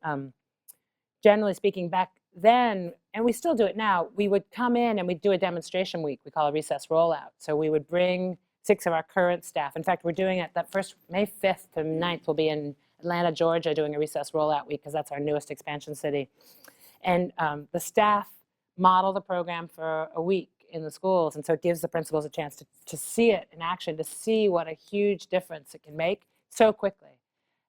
generally speaking, back then, and we still do it now, we would come in and we'd do a demonstration week we call a recess rollout. So we would bring 6 of our current staff. In fact, we're doing it that first May 5th to 9th, we'll be in Atlanta, Georgia, doing a recess rollout week because that's our newest expansion city. And the staff model the program for a week in the schools, and so it gives the principals a chance to see it in action, to see what a huge difference it can make so quickly.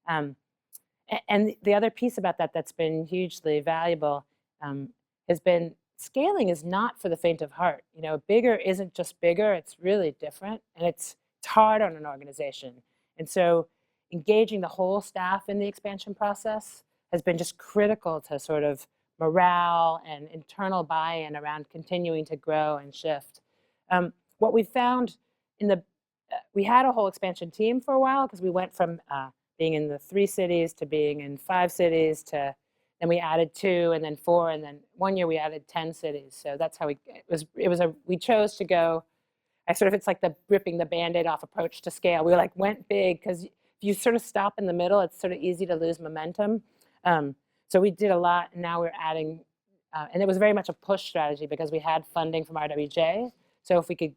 And the other piece about that that's been hugely valuable has been scaling is not for the faint of heart. Bigger isn't just bigger, it's really different, and it's hard on an organization. And so engaging the whole staff in the expansion process has been just critical to sort of morale and internal buy-in around continuing to grow and shift. What we found we had a whole expansion team for a while because we went from being in the 3 cities to being in 5 cities to then we added 2 and then 4 and then 1 year we added 10 cities. So that's how we chose to go. It's like the ripping the Band-Aid off approach to scale. We went big because if you sort of stop in the middle, it's sort of easy to lose momentum. So we did a lot, and now we're adding, and it was very much a push strategy because we had funding from RWJ. So if we could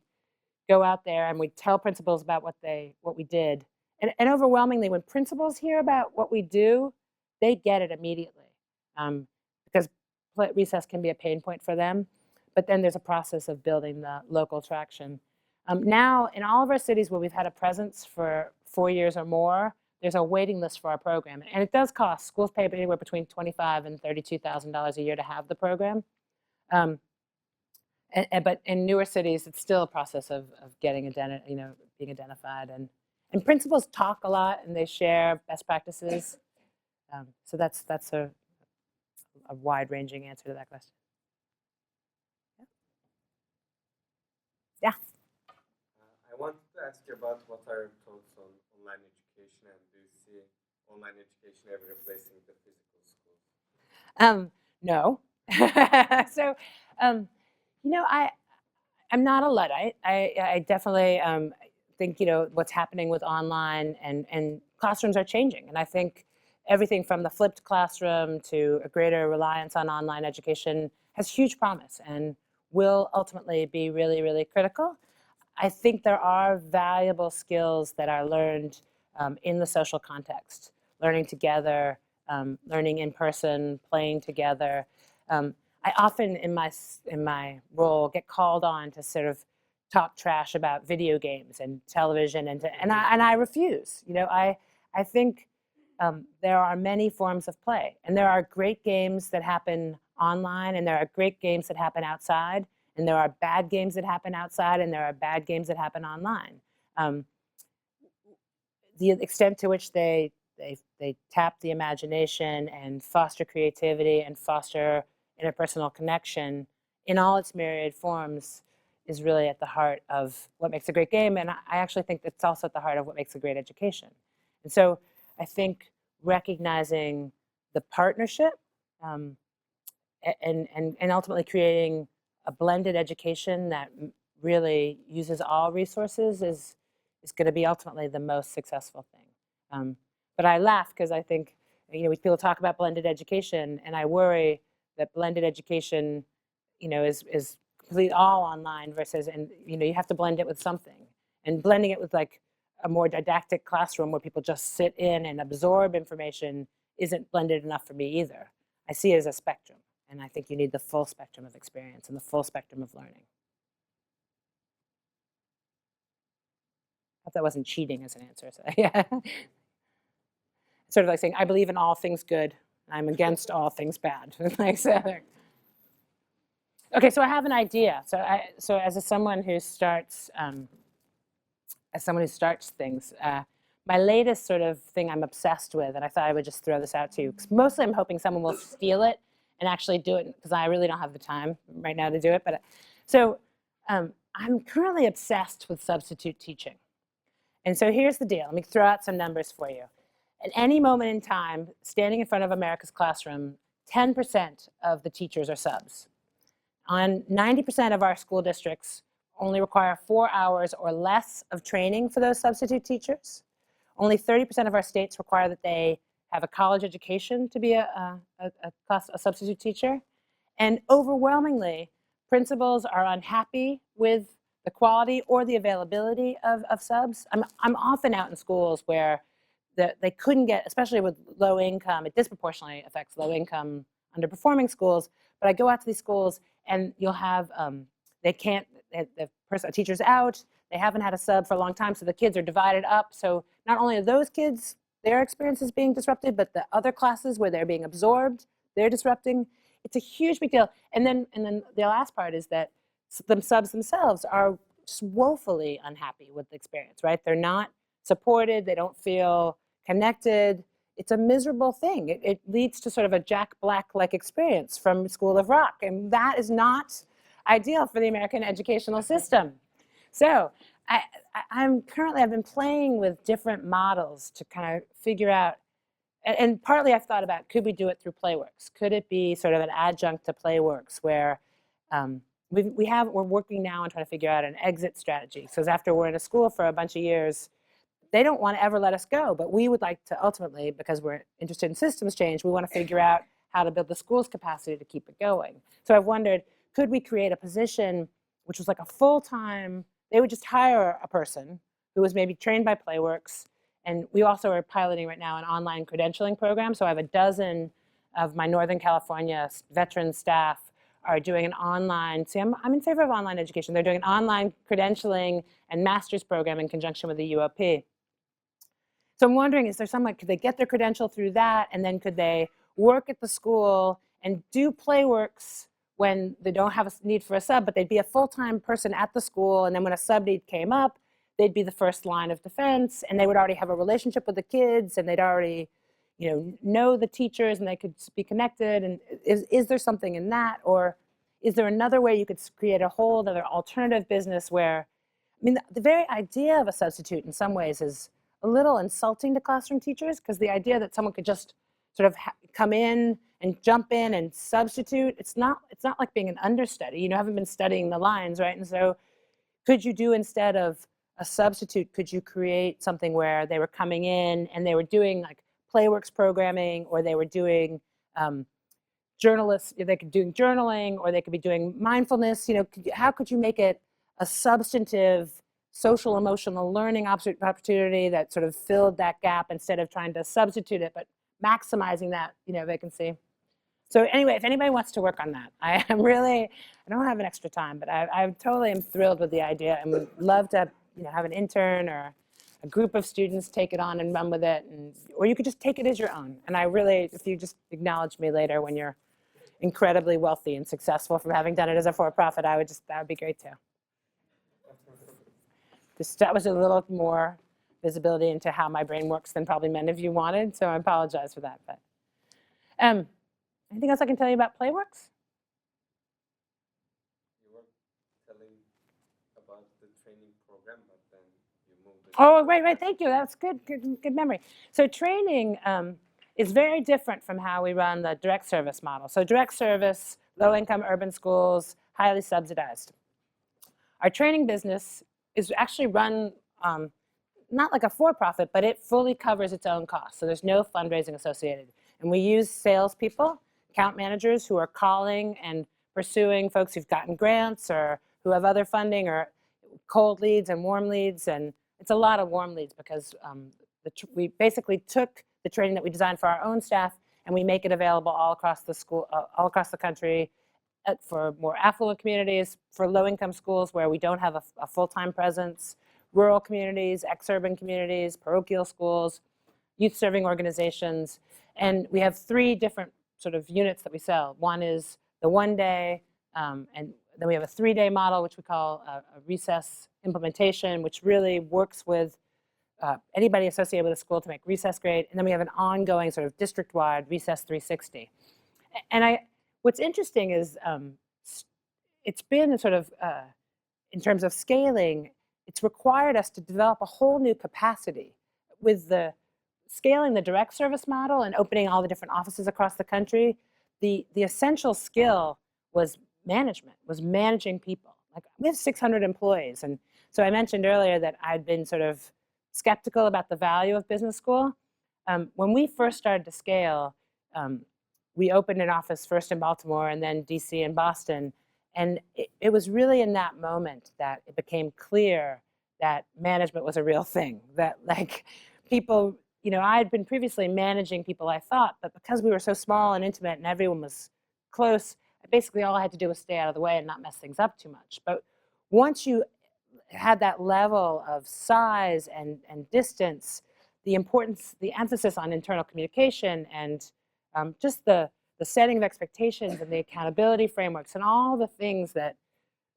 go out there and we'd tell principals about what we did, and overwhelmingly, when principals hear about what we do, they get it immediately because recess can be a pain point for them. But then there's a process of building the local traction. Now, in all of our cities where we've had a presence for 4 years or more, there's a waiting list for our program. And it does cost. Schools pay anywhere between $25,000 and $32,000 a year to have the program. But in newer cities, it's still a process of getting being identified. And principals talk a lot, and they share best practices. So that's a wide-ranging answer to that question. Yeah. I wanted to ask you about what are your thoughts on online education, and do you see online education ever replacing the physical schools? No. So, I'm not a Luddite. I definitely think what's happening with online and classrooms are changing, and I think everything from the flipped classroom to a greater reliance on online education has huge promise and will ultimately be really, really critical. I think there are valuable skills that are learned in the social context, learning together, learning in person, playing together. I often, in my role, get called on to sort of talk trash about video games and television, and I refuse. I think there are many forms of play, and there are great games that happen online, and there are great games that happen outside, and there are bad games that happen outside, and there are bad games that happen online. The extent to which they tap the imagination and foster creativity and foster interpersonal connection in all its myriad forms is really at the heart of what makes a great game, and I actually think that's also at the heart of what makes a great education. And so I think recognizing the partnership and ultimately creating a blended education that really uses all resources is going to be ultimately the most successful thing. But I laugh because I think people talk about blended education, and I worry that blended education is complete all online versus, and you have to blend it with something, and blending it with like a more didactic classroom where people just sit in and absorb information isn't blended enough for me either. I see it as a spectrum, and I think you need the full spectrum of experience and the full spectrum of learning. Hope that wasn't cheating as an answer. So, yeah. Sort of like saying, I believe in all things good, and I'm against all things bad. Okay, so I have an idea. So as someone who starts things, my latest sort of thing I'm obsessed with, and I thought I would just throw this out to you, because mostly I'm hoping someone will steal it and actually do it, because I really don't have the time right now to do it. But I'm currently obsessed with substitute teaching. And so here's the deal. Let me throw out some numbers for you. At any moment in time, standing in front of America's classroom, 10% of the teachers are subs. On 90% of our school districts only require 4 hours or less of training for those substitute teachers. Only 30% of our states require that they have a college education to be a substitute teacher. And overwhelmingly, principals are unhappy with the quality or the availability of subs. I'm often out in schools where they couldn't get, especially with low income, it disproportionately affects low income underperforming schools. But I go out to these schools and you'll have, a teacher's out, they haven't had a sub for a long time, so the kids are divided up. So not only are those kids, their experience is being disrupted, but the other classes where they're being absorbed, they're disrupting. It's a huge big deal. And then the last part is that the subs themselves are just woefully unhappy with the experience, right? They're not supported, they don't feel connected. it's a miserable thing. It leads to sort of a Jack Black-like experience from School of Rock, and that is not ideal for the American educational system. So I've been playing with different models to kind of figure out, and partly I've thought about, could we do it through Playworks? Could it be sort of an adjunct to Playworks where we're working now on trying to figure out an exit strategy. So after we're in a school for a bunch of years, they don't want to ever let us go, but we would like to ultimately, because we're interested in systems change, we want to figure out how to build the school's capacity to keep it going. So I've wondered, could we create a position which was like a full-time, they would just hire a person who was maybe trained by Playworks, and we also are piloting right now an online credentialing program, so I have a dozen of my Northern California veteran staff are doing an online, see, I'm in favor of online education. They're doing an online credentialing and master's program in conjunction with the UOP. So I'm wondering, is there someone, could they get their credential through that, and then could they work at the school and do Playworks when they don't have a need for a sub, but they'd be a full-time person at the school, and then when a sub need came up, they'd be the first line of defense, and they would already have a relationship with the kids, and they'd already know the teachers, and they could be connected. And is there something in that, or is there another way you could create a whole other alternative business where, I mean, the very idea of a substitute in some ways is a little insulting to classroom teachers, because the idea that someone could just sort of come in and jump in and substitute, it's not like being an understudy. You haven't been studying the lines, right? And so could you do, instead of a substitute, could you create something where they were coming in and they were doing like Playworks programming, or they were doing journalists, they could be doing journaling, or they could be doing mindfulness. How could you make it a substantive social emotional learning opportunity that sort of filled that gap, instead of trying to substitute it, but maximizing that vacancy? So anyway, if anybody wants to work on that, I don't have an extra time, but I totally am thrilled with the idea, and would love to have an intern or a group of students take it on and run with it, or you could just take it as your own. And if you just acknowledge me later when you're incredibly wealthy and successful from having done it as a for-profit, that would be great too. That was a little more visibility into how my brain works than probably many of you wanted, so I apologize for that. But anything else I can tell you about Playworks? You were telling about the training program, but then you moved it. Oh, right. Thank you. That's good memory. So training is very different from how we run the direct service model. So direct service, low-income urban schools, highly subsidized. Our training business is actually run not like a for-profit, but it fully covers its own costs. So there's no fundraising associated. And we use salespeople, account managers, who are calling and pursuing folks who've gotten grants or who have other funding, or cold leads and warm leads. And it's a lot of warm leads, because we basically took the training that we designed for our own staff, and we make it available all across the school, all across the country, for more affluent communities, for low-income schools where we don't have a full-time presence, rural communities, ex-urban communities, parochial schools, youth-serving organizations. And we have 3 different sort of units that we sell. One is the 1-day, and then we have a 3-day model, which we call a recess implementation, which really works with anybody associated with a school to make recess great. And then we have an ongoing sort of district-wide Recess 360. And what's interesting is it's been sort of, in terms of scaling, it's required us to develop a whole new capacity with the scaling the direct service model and opening all the different offices across the country. The essential skill was management, was managing people. Like, we have 600 employees. And so I mentioned earlier that I'd been sort of skeptical about the value of business school. When we first started to scale, we opened an office first in Baltimore and then DC and Boston. And it was really in that moment that it became clear that management was a real thing. That, like, people, I had been previously managing people, I thought, but because we were so small and intimate and everyone was close, basically all I had to do was stay out of the way and not mess things up too much. But once you had that level of size and distance, the importance, the emphasis on internal communication, and just the setting of expectations and the accountability frameworks and all the things that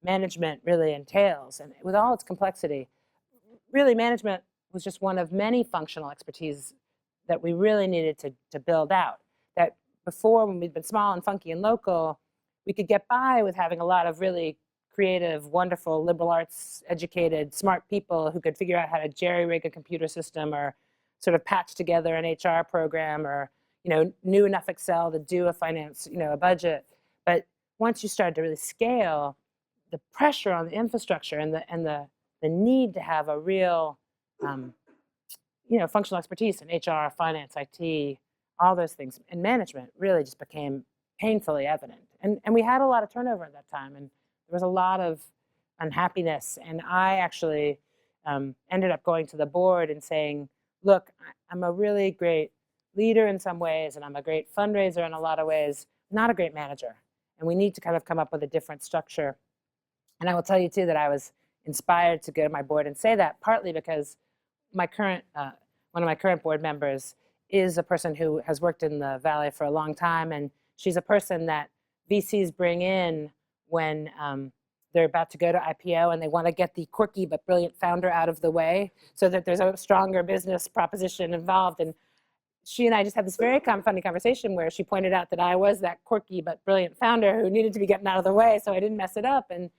management really entails, and with all its complexity, really management was just one of many functional expertise that we really needed to build out. That before, when we'd been small and funky and local, we could get by with having a lot of really creative, wonderful, liberal arts educated, smart people who could figure out how to jerry-rig a computer system or sort of patch together an HR program or knew enough Excel to do a finance, a budget. But once you started to really scale, the pressure on the infrastructure and the need to have a real functional expertise in HR, finance, IT, all those things, and management really just became painfully evident. And we had a lot of turnover at that time, and there was a lot of unhappiness. And I actually ended up going to the board and saying, look, I'm a really great leader in some ways, and I'm a great fundraiser in a lot of ways, not a great manager. And we need to kind of come up with a different structure. And I will tell you, too, that I was inspired to go to my board and say that, partly because my current, one of my current board members is a person who has worked in the Valley for a long time, and she's a person that VCs bring in when they're about to go to IPO and they want to get the quirky but brilliant founder out of the way so that there's a stronger business proposition involved. And she and I just had this very funny conversation where she pointed out that I was that quirky but brilliant founder who needed to be getting out of the way so I didn't mess it up. And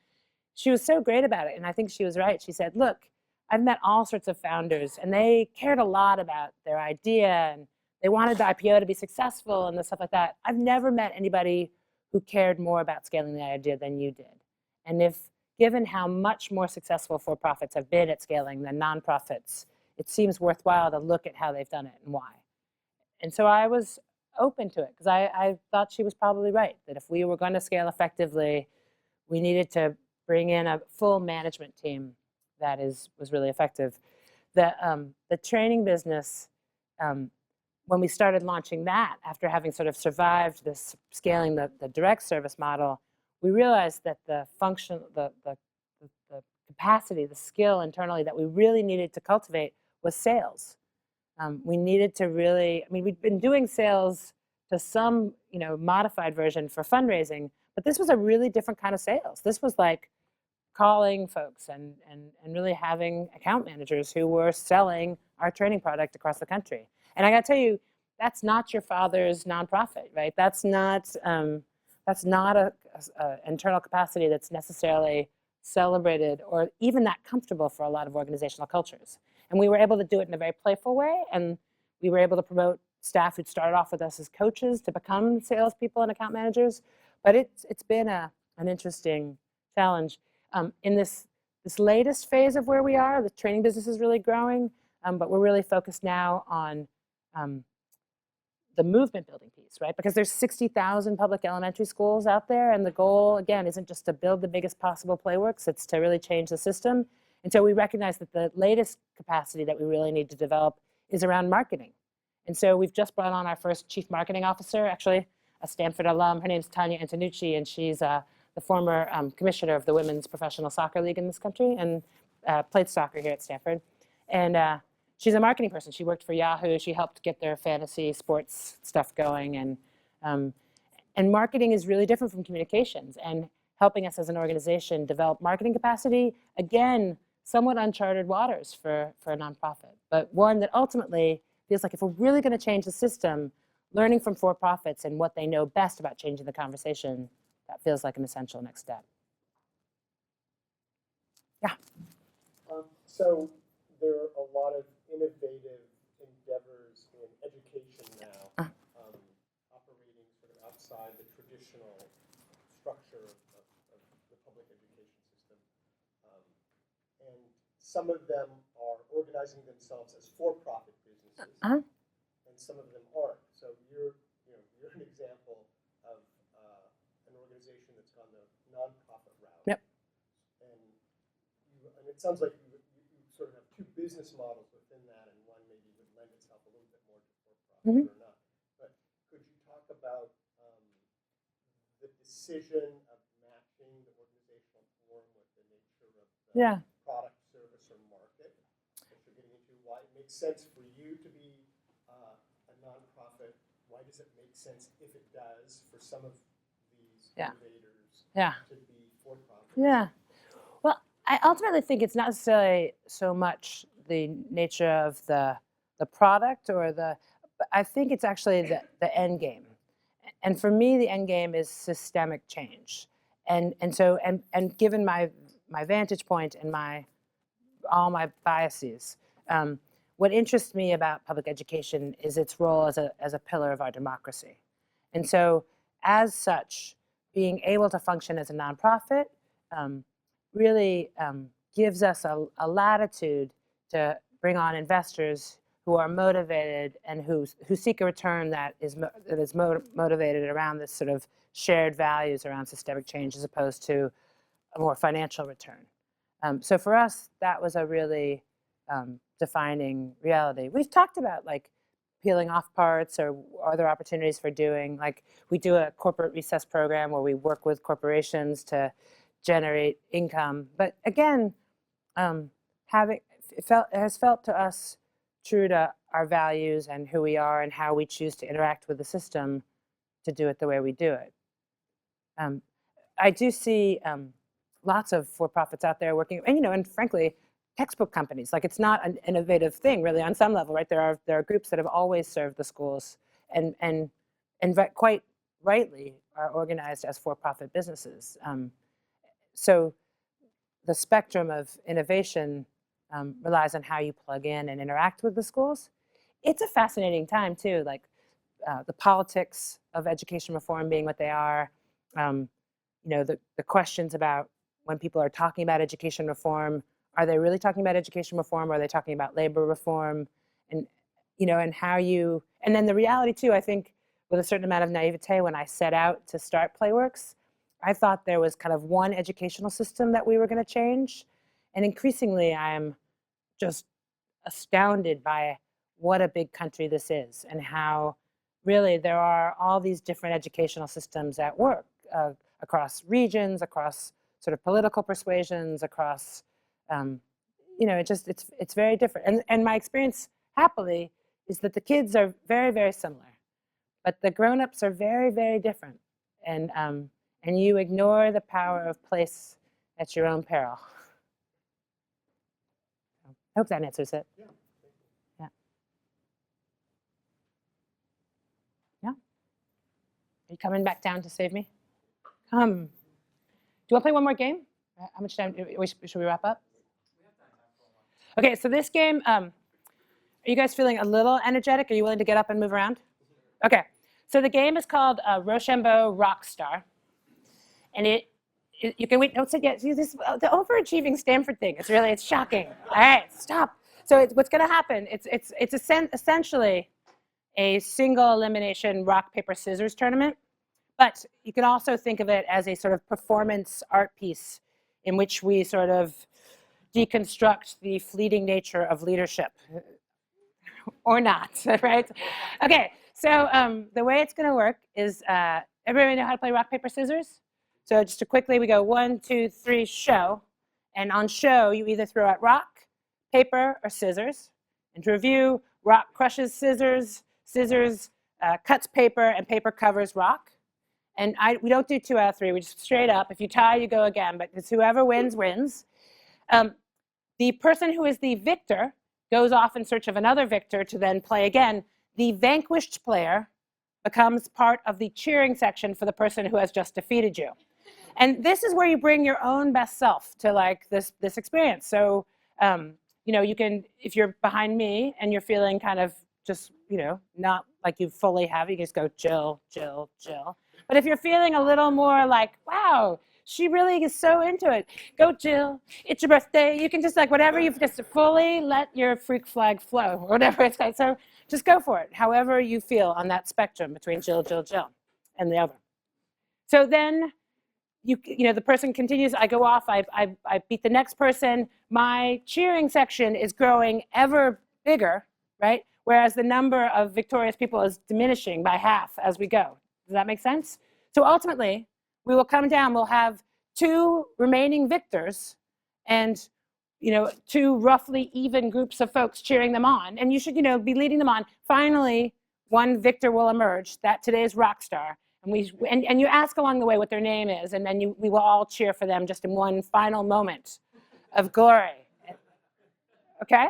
she was so great about it. And I think she was right. She said, look, I've met all sorts of founders, and they cared a lot about their idea, and they wanted the IPO to be successful and the stuff like that. I've never met anybody who cared more about scaling the idea than you did. And if, given how much more successful for-profits have been at scaling than nonprofits, it seems worthwhile to look at how they've done it and why. And so I was open to it because I thought she was probably right, that if we were going to scale effectively, we needed to bring in a full management team that was really effective. The training business, when we started launching that, after having sort of survived this scaling the direct service model, we realized that the function, the capacity, the skill internally that we really needed to cultivate was sales. We needed to really, we'd been doing sales to some, modified version for fundraising, but this was a really different kind of sales. This was like calling folks and really having account managers who were selling our training product across the country. And I got to tell you, that's not your father's nonprofit, right? That's not a internal capacity that's necessarily celebrated or even that comfortable for a lot of organizational cultures. And we were able to do it in a very playful way, and we were able to promote staff who'd started off with us as coaches to become salespeople and account managers. But it's been an interesting challenge. In this latest phase of where we are, the training business is really growing, but we're really focused now on the movement building piece, right? Because there's 60,000 public elementary schools out there, and the goal, again, isn't just to build the biggest possible Playworks, it's to really change the system. And so we recognize that the latest capacity that we really need to develop is around marketing. And so we've just brought on our first chief marketing officer, actually, a Stanford alum. Her name's Tanya Antonucci, and she's the former commissioner of the Women's Professional Soccer League in this country and played soccer here at Stanford. And she's a marketing person. She worked for Yahoo. She helped get their fantasy sports stuff going. And marketing is really different from communications. And helping us as an organization develop marketing capacity, again, somewhat uncharted waters for a nonprofit, but one that ultimately feels like if we're really going to change the system, learning from for-profits and what they know best about changing the conversation, that feels like an essential next step. Yeah. So there are a lot of innovative endeavors in education now, operating sort of outside the traditional structure of the public education system. And some of them are organizing themselves as for-profit businesses, and some of them aren't. So you're an example of an organization that's gone the nonprofit route. Yep. And it sounds like you sort of have two business models within that, and one maybe would lend itself a little bit more to for-profit or not. But could you talk about the decision of matching the organizational form with the nature of the product, service, or market that you're getting into? Why it makes sense for you to be a nonprofit? Why does it make sense, if it does, for some of these innovators to be for-profit? Yeah. Well, I ultimately think it's not necessarily so much the nature of the product or but I think it's actually the end game. And for me, the end game is systemic change. And given my vantage point and all my biases, what interests me about public education is its role as a pillar of our democracy. And so, as such, being able to function as a nonprofit really gives us a latitude to bring on investors who are motivated and who seek a return that is motivated around this sort of shared values around systemic change as opposed to a more financial return. So for us, that was a really defining reality. We've talked about like peeling off parts or other opportunities for doing, like we do a corporate recess program where we work with corporations to generate income. But again, it has felt to us true to our values and who we are and how we choose to interact with the system to do it the way we do it. I do see lots of for-profits out there working, and frankly, textbook companies. Like it's not an innovative thing really on some level, right? There are groups that have always served the schools and quite rightly are organized as for-profit businesses. So the spectrum of innovation relies on how you plug in and interact with the schools. It's a fascinating time too, like the politics of education reform being what they are, the questions about when people are talking about education reform, are they really talking about education reform or are they talking about labor reform? And and then the reality too, I think with a certain amount of naivete when I set out to start Playworks, I thought there was kind of one educational system that we were going to change. And increasingly, I'm just astounded by what a big country this is and how really there are all these different educational systems at work across regions, across sort of political persuasions, across, it's very different. And my experience, happily, is that the kids are very, very similar, but the grown-ups are very, very different. And you ignore the power of place at your own peril. I hope that answers it. Yeah. Yeah. Yeah. Are you coming back down to save me? Come. Do you want to play one more game? How much time? Should we wrap up? Okay, so this game, are you guys feeling a little energetic? Are you willing to get up and move around? Okay, so the game is called Rochambeau Rockstar. And you can wait, don't say yes. See, this the overachieving Stanford thing. It's shocking. All right, stop. So what's going to happen? It's essentially a single elimination rock paper scissors tournament, but you can also think of it as a sort of performance art piece in which we sort of deconstruct the fleeting nature of leadership, or not, right? Okay, so the way it's going to work is everybody know how to play rock paper scissors? So just to quickly, we go 1, 2, 3, show. And on show, you either throw out rock, paper, or scissors. And to review, rock crushes scissors, scissors cuts paper, and paper covers rock. And we don't do 2 out of 3. We just straight up. If you tie, you go again. But it's whoever wins, wins. The person who is the victor goes off in search of another victor to then play again. The vanquished player becomes part of the cheering section for the person who has just defeated you. And this is where you bring your own best self to like this experience. So, you can, if you're behind me and you're feeling kind of just, not like you fully have, you can just go Jill, Jill, Jill. But if you're feeling a little more like, wow, she really is so into it, go Jill, it's your birthday. You can just like whatever, you've just fully let your freak flag flow or whatever it's like. So just go for it, however you feel on that spectrum between Jill, Jill, Jill and the other. So then the person continues, I go off, I beat the next person. My cheering section is growing ever bigger, right? Whereas the number of victorious people is diminishing by half as we go. Does that make sense? So ultimately, we will come down, we'll have 2 remaining victors and 2 roughly even groups of folks cheering them on. And you should, be leading them on. Finally, one victor will emerge, that today's rock star. And you ask along the way what their name is, and then we will all cheer for them just in one final moment of glory. Okay?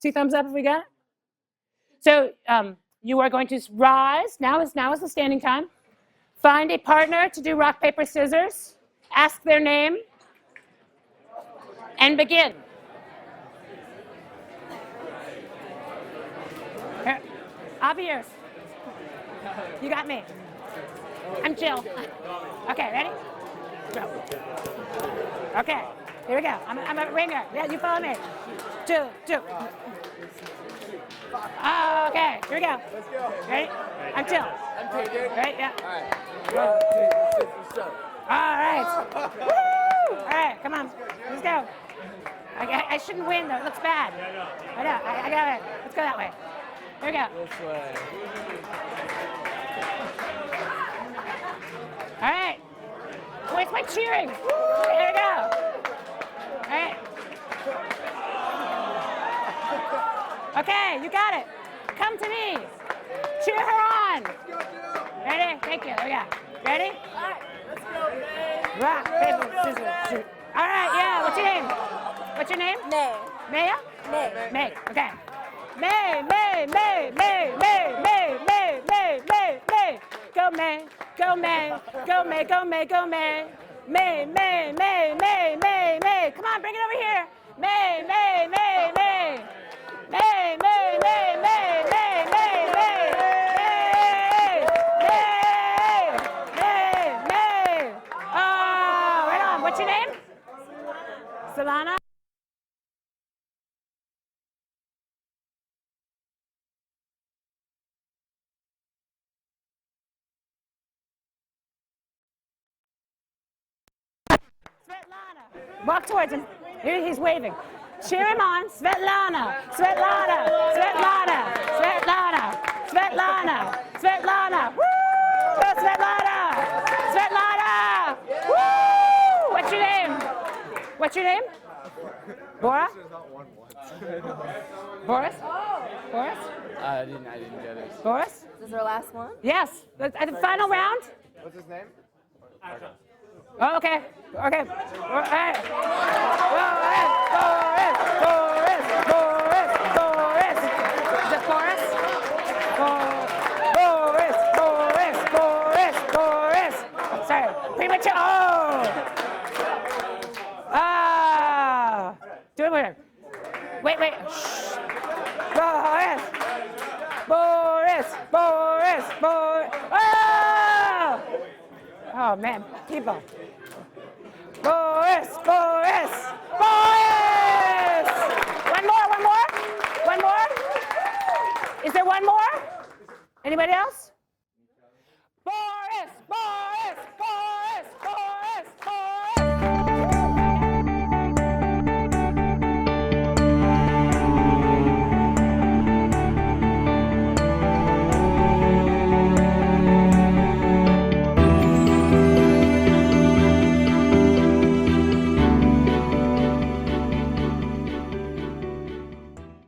2 thumbs up if we got it? So you are going to rise. Now is the standing time. Find a partner to do rock, paper, scissors. Ask their name. And begin. Here, I'll be yours. You got me. I'm Jill. Okay, ready? Go. Okay, here we go. I'm a ringer. Yeah, you follow me. Two. Okay, here we go. Let's go. Ready? I'm Jill. I'm taking. Ready? Yeah. All right. All right. Woo! All right, come on. Let's go. I shouldn't win, though. It looks bad. I know. I got it. Let's go that way. Here we go. This way. All right. Where's my cheering? There we go. All right. Okay, you got it. Come to me. Cheer her on. Ready? Thank you. There we go. Ready? All right. Let's go, man. Rock, paper, scissors, shoot. All right, yeah. What's your name? What's your name? May. Maya? May. May. Okay. May. Go May. Go May. Go May. Go May. Go May. May. Come on, bring it over here. May. Oh, right on. What's your name? Solana. Svetlana. Walk towards him. Here he's waving. Cheer him on. Svetlana. Woo! Go Svetlana. Woo! What's your name? Bora? Boris? Boris? I didn't get it. Boris? This is our last one? Yes. The final round? What's his name? Oh, okay. All right. Boris. Is it Boris? Boris. Sorry. Premature. Oh. Do it with him. Wait. Shh. Boris. Oh! Oh, man. People. Boris! One more? Is there one more? Anybody else? Boris!